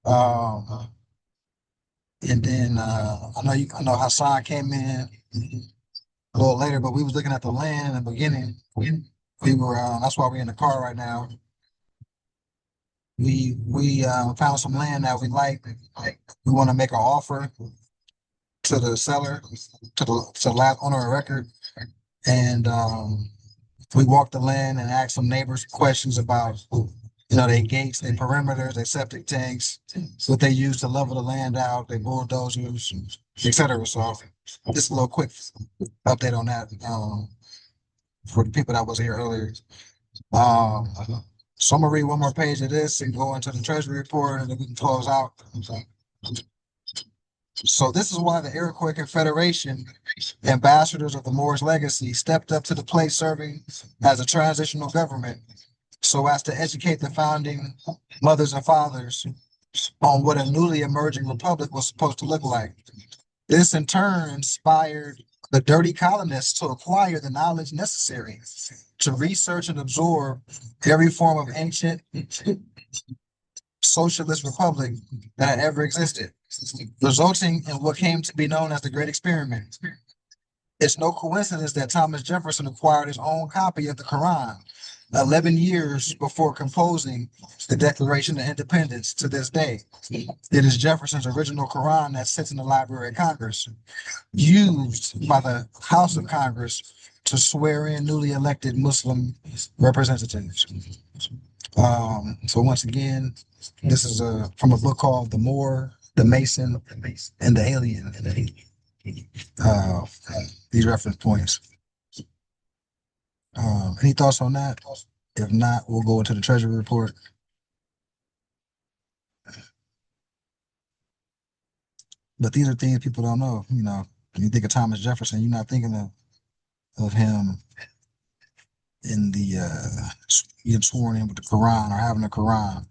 Um, and then I know Hassan came in a little later, but we was looking at the land in the beginning. We were that's why we're in the car right now. We found some land that we like. We want to make an offer to the seller, to the last owner of record, and we walked the land and asked some neighbors questions about, their gates, their perimeters, their septic tanks, what they use to level the land out, their bulldozers, etc. So just a little quick update on that for the people that was here earlier. Um, so I'm gonna read one more page of this and go into the Treasury report, and then we can close out. So this is why the Iroquois Confederation, ambassadors of the Moorish legacy, stepped up to the plate serving as a transitional government so as to educate the founding mothers and fathers on what a newly emerging republic was supposed to look like. This in turn inspired the dirty colonists to acquire the knowledge necessary to research and absorb every form of ancient socialist republic that had ever existed, resulting in what came to be known as the Great Experiment. It's no coincidence that Thomas Jefferson acquired his own copy of the Quran 11 years before composing the Declaration of Independence to this day. It is Jefferson's original Quran that sits in the Library of Congress, used by the House of Congress to swear in newly elected Muslim representatives. So once again, this is from a book called The Moor, the Mason, and the Alien. Uh, these reference points. Any thoughts on that? If not, we'll go into the Treasury report. But these are things people don't know. When you think of Thomas Jefferson, you're not thinking of him in being sworn in with the Quran or having a Quran.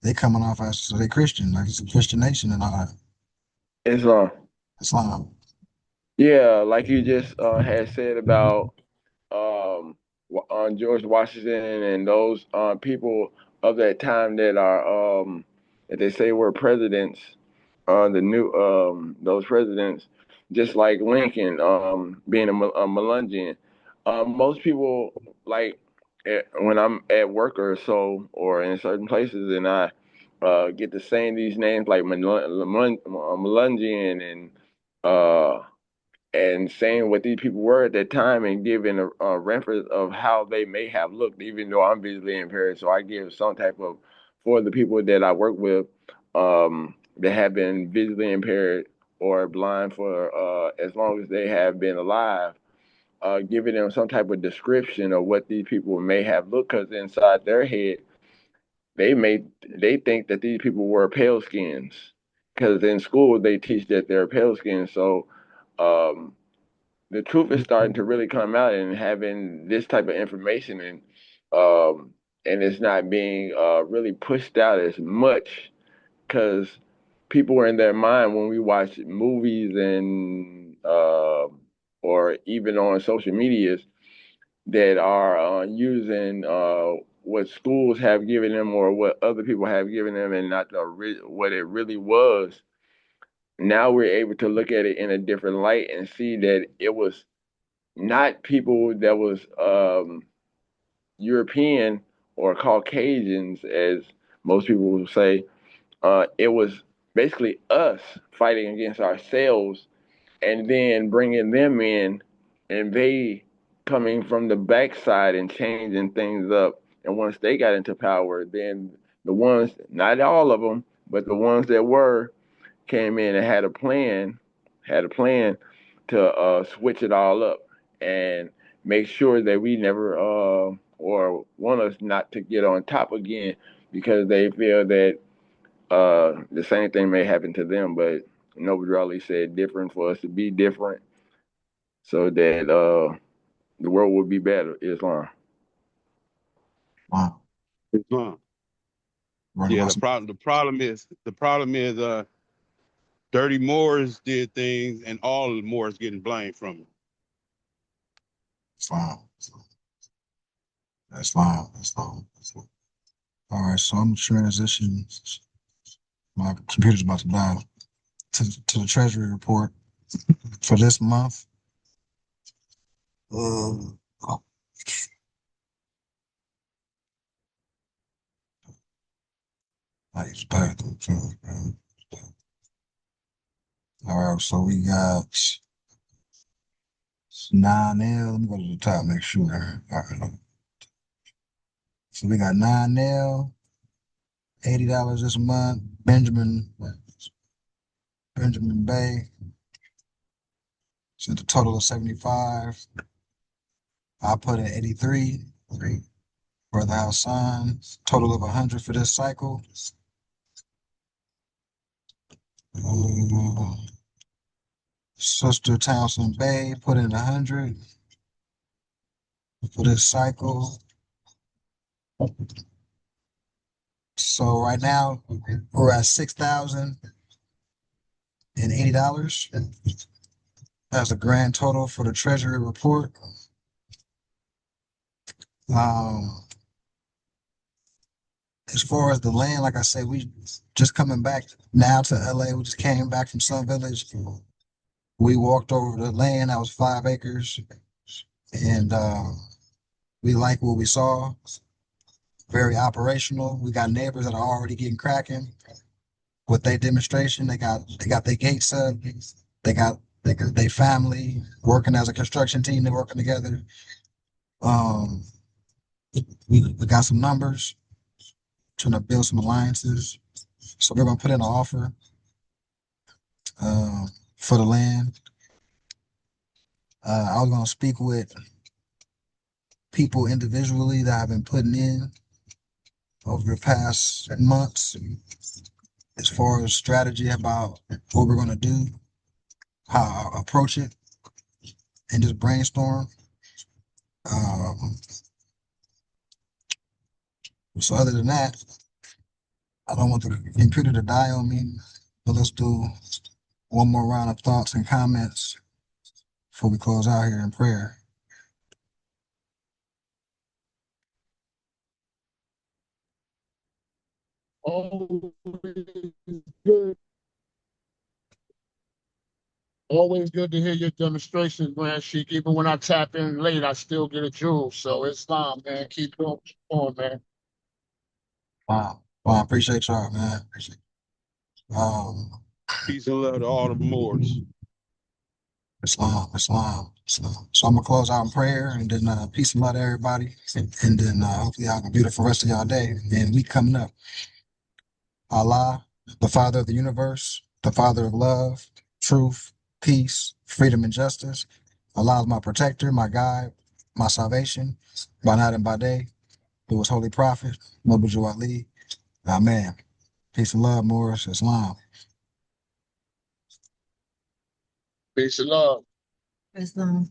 They coming off as they Christian, like it's a Christian nation and all that. Islam. Islam. Yeah, like you just had said about on George Washington and those people of that time that are that they say were presidents, the new those presidents, just like Lincoln being a Melungeon. Most people like when I'm at work or so or in certain places and I get to saying these names like Melungeon and saying what these people were at that time and giving a reference of how they may have looked, even though I'm visually impaired. So I give some type of, for the people that I work with that have been visually impaired or blind for as long as they have been alive, giving them some type of description of what these people may have looked, because inside their head, they think that these people were pale skins, because in school they teach that they're pale skins. So um, the truth is starting to really come out and having this type of information and it's not being really pushed out as much because people are in their mind when we watch movies and or even on social medias that are using what schools have given them or what other people have given them and not what it really was. now we're able to look at it in a different light and see that it was not people that was European or Caucasians, as most people will say. It was basically us fighting against ourselves and then bringing them in, and they coming from the backside and changing things up. And once they got into power, then the ones, not all of them, but the ones that were, came in and had a plan to switch it all up and make sure that we never or want us not to get on top again because they feel that the same thing may happen to them, but nobody really said different for us to be different so that the world would be better. Islam. Wow. Islam. Running Yeah, lots of- the problem is dirty Moors did things and all the Moors getting blamed from it. Islam. Islam. Islam. Islam. All right, so I'm transition. My computer's about to die. To the Treasury report for this month. Oh, nice bathroom. All right, so we got 9L. Let me go to the top, make sure. All right. So we got 9L, $80 this month. Benjamin Bay. So the total of 75. I put in 83. Brother Hassan, total of 100 for this cycle. Sister Townsend Bay put in 100 for this cycle. So right now we're at $6,080. That's the grand total for the Treasury report. As far as the land, like I said, we just coming back now to LA. We just came back from Sun Village. We walked over the land. That was 5 acres. And we like what we saw. Very operational. We got neighbors that are already getting cracking with their demonstration. They got their gates up. They got their family working as a construction team. They're working together. We got some numbers, trying to build some alliances. So we're gonna put in an offer for the land. I was gonna speak with people individually that I've been putting in over the past months as far as strategy about what we're gonna do, how I approach it, and just brainstorm. So other than that, I don't want the computer to die on me, but let's do one more round of thoughts and comments before we close out here in prayer. Always good. Always good to hear your demonstrations, man, Sheik. Even when I tap in late, I still get a jewel. So Islam, man. Keep going, man. Wow. Well, I appreciate y'all, man. Appreciate Peace and love to all the Moors. Islam. So I'm gonna close out in prayer and then peace and love to everybody. And then hopefully y'all have a beautiful rest of y'all day and week coming up. Allah, the Father of the universe, the Father of love, truth, peace, freedom, and justice. Allah is my protector, my guide, my salvation, by night and by day. Through his holy prophet, Muhammad Ali. Amen. Peace and love, Moors, Islam. Peace and love. Islam.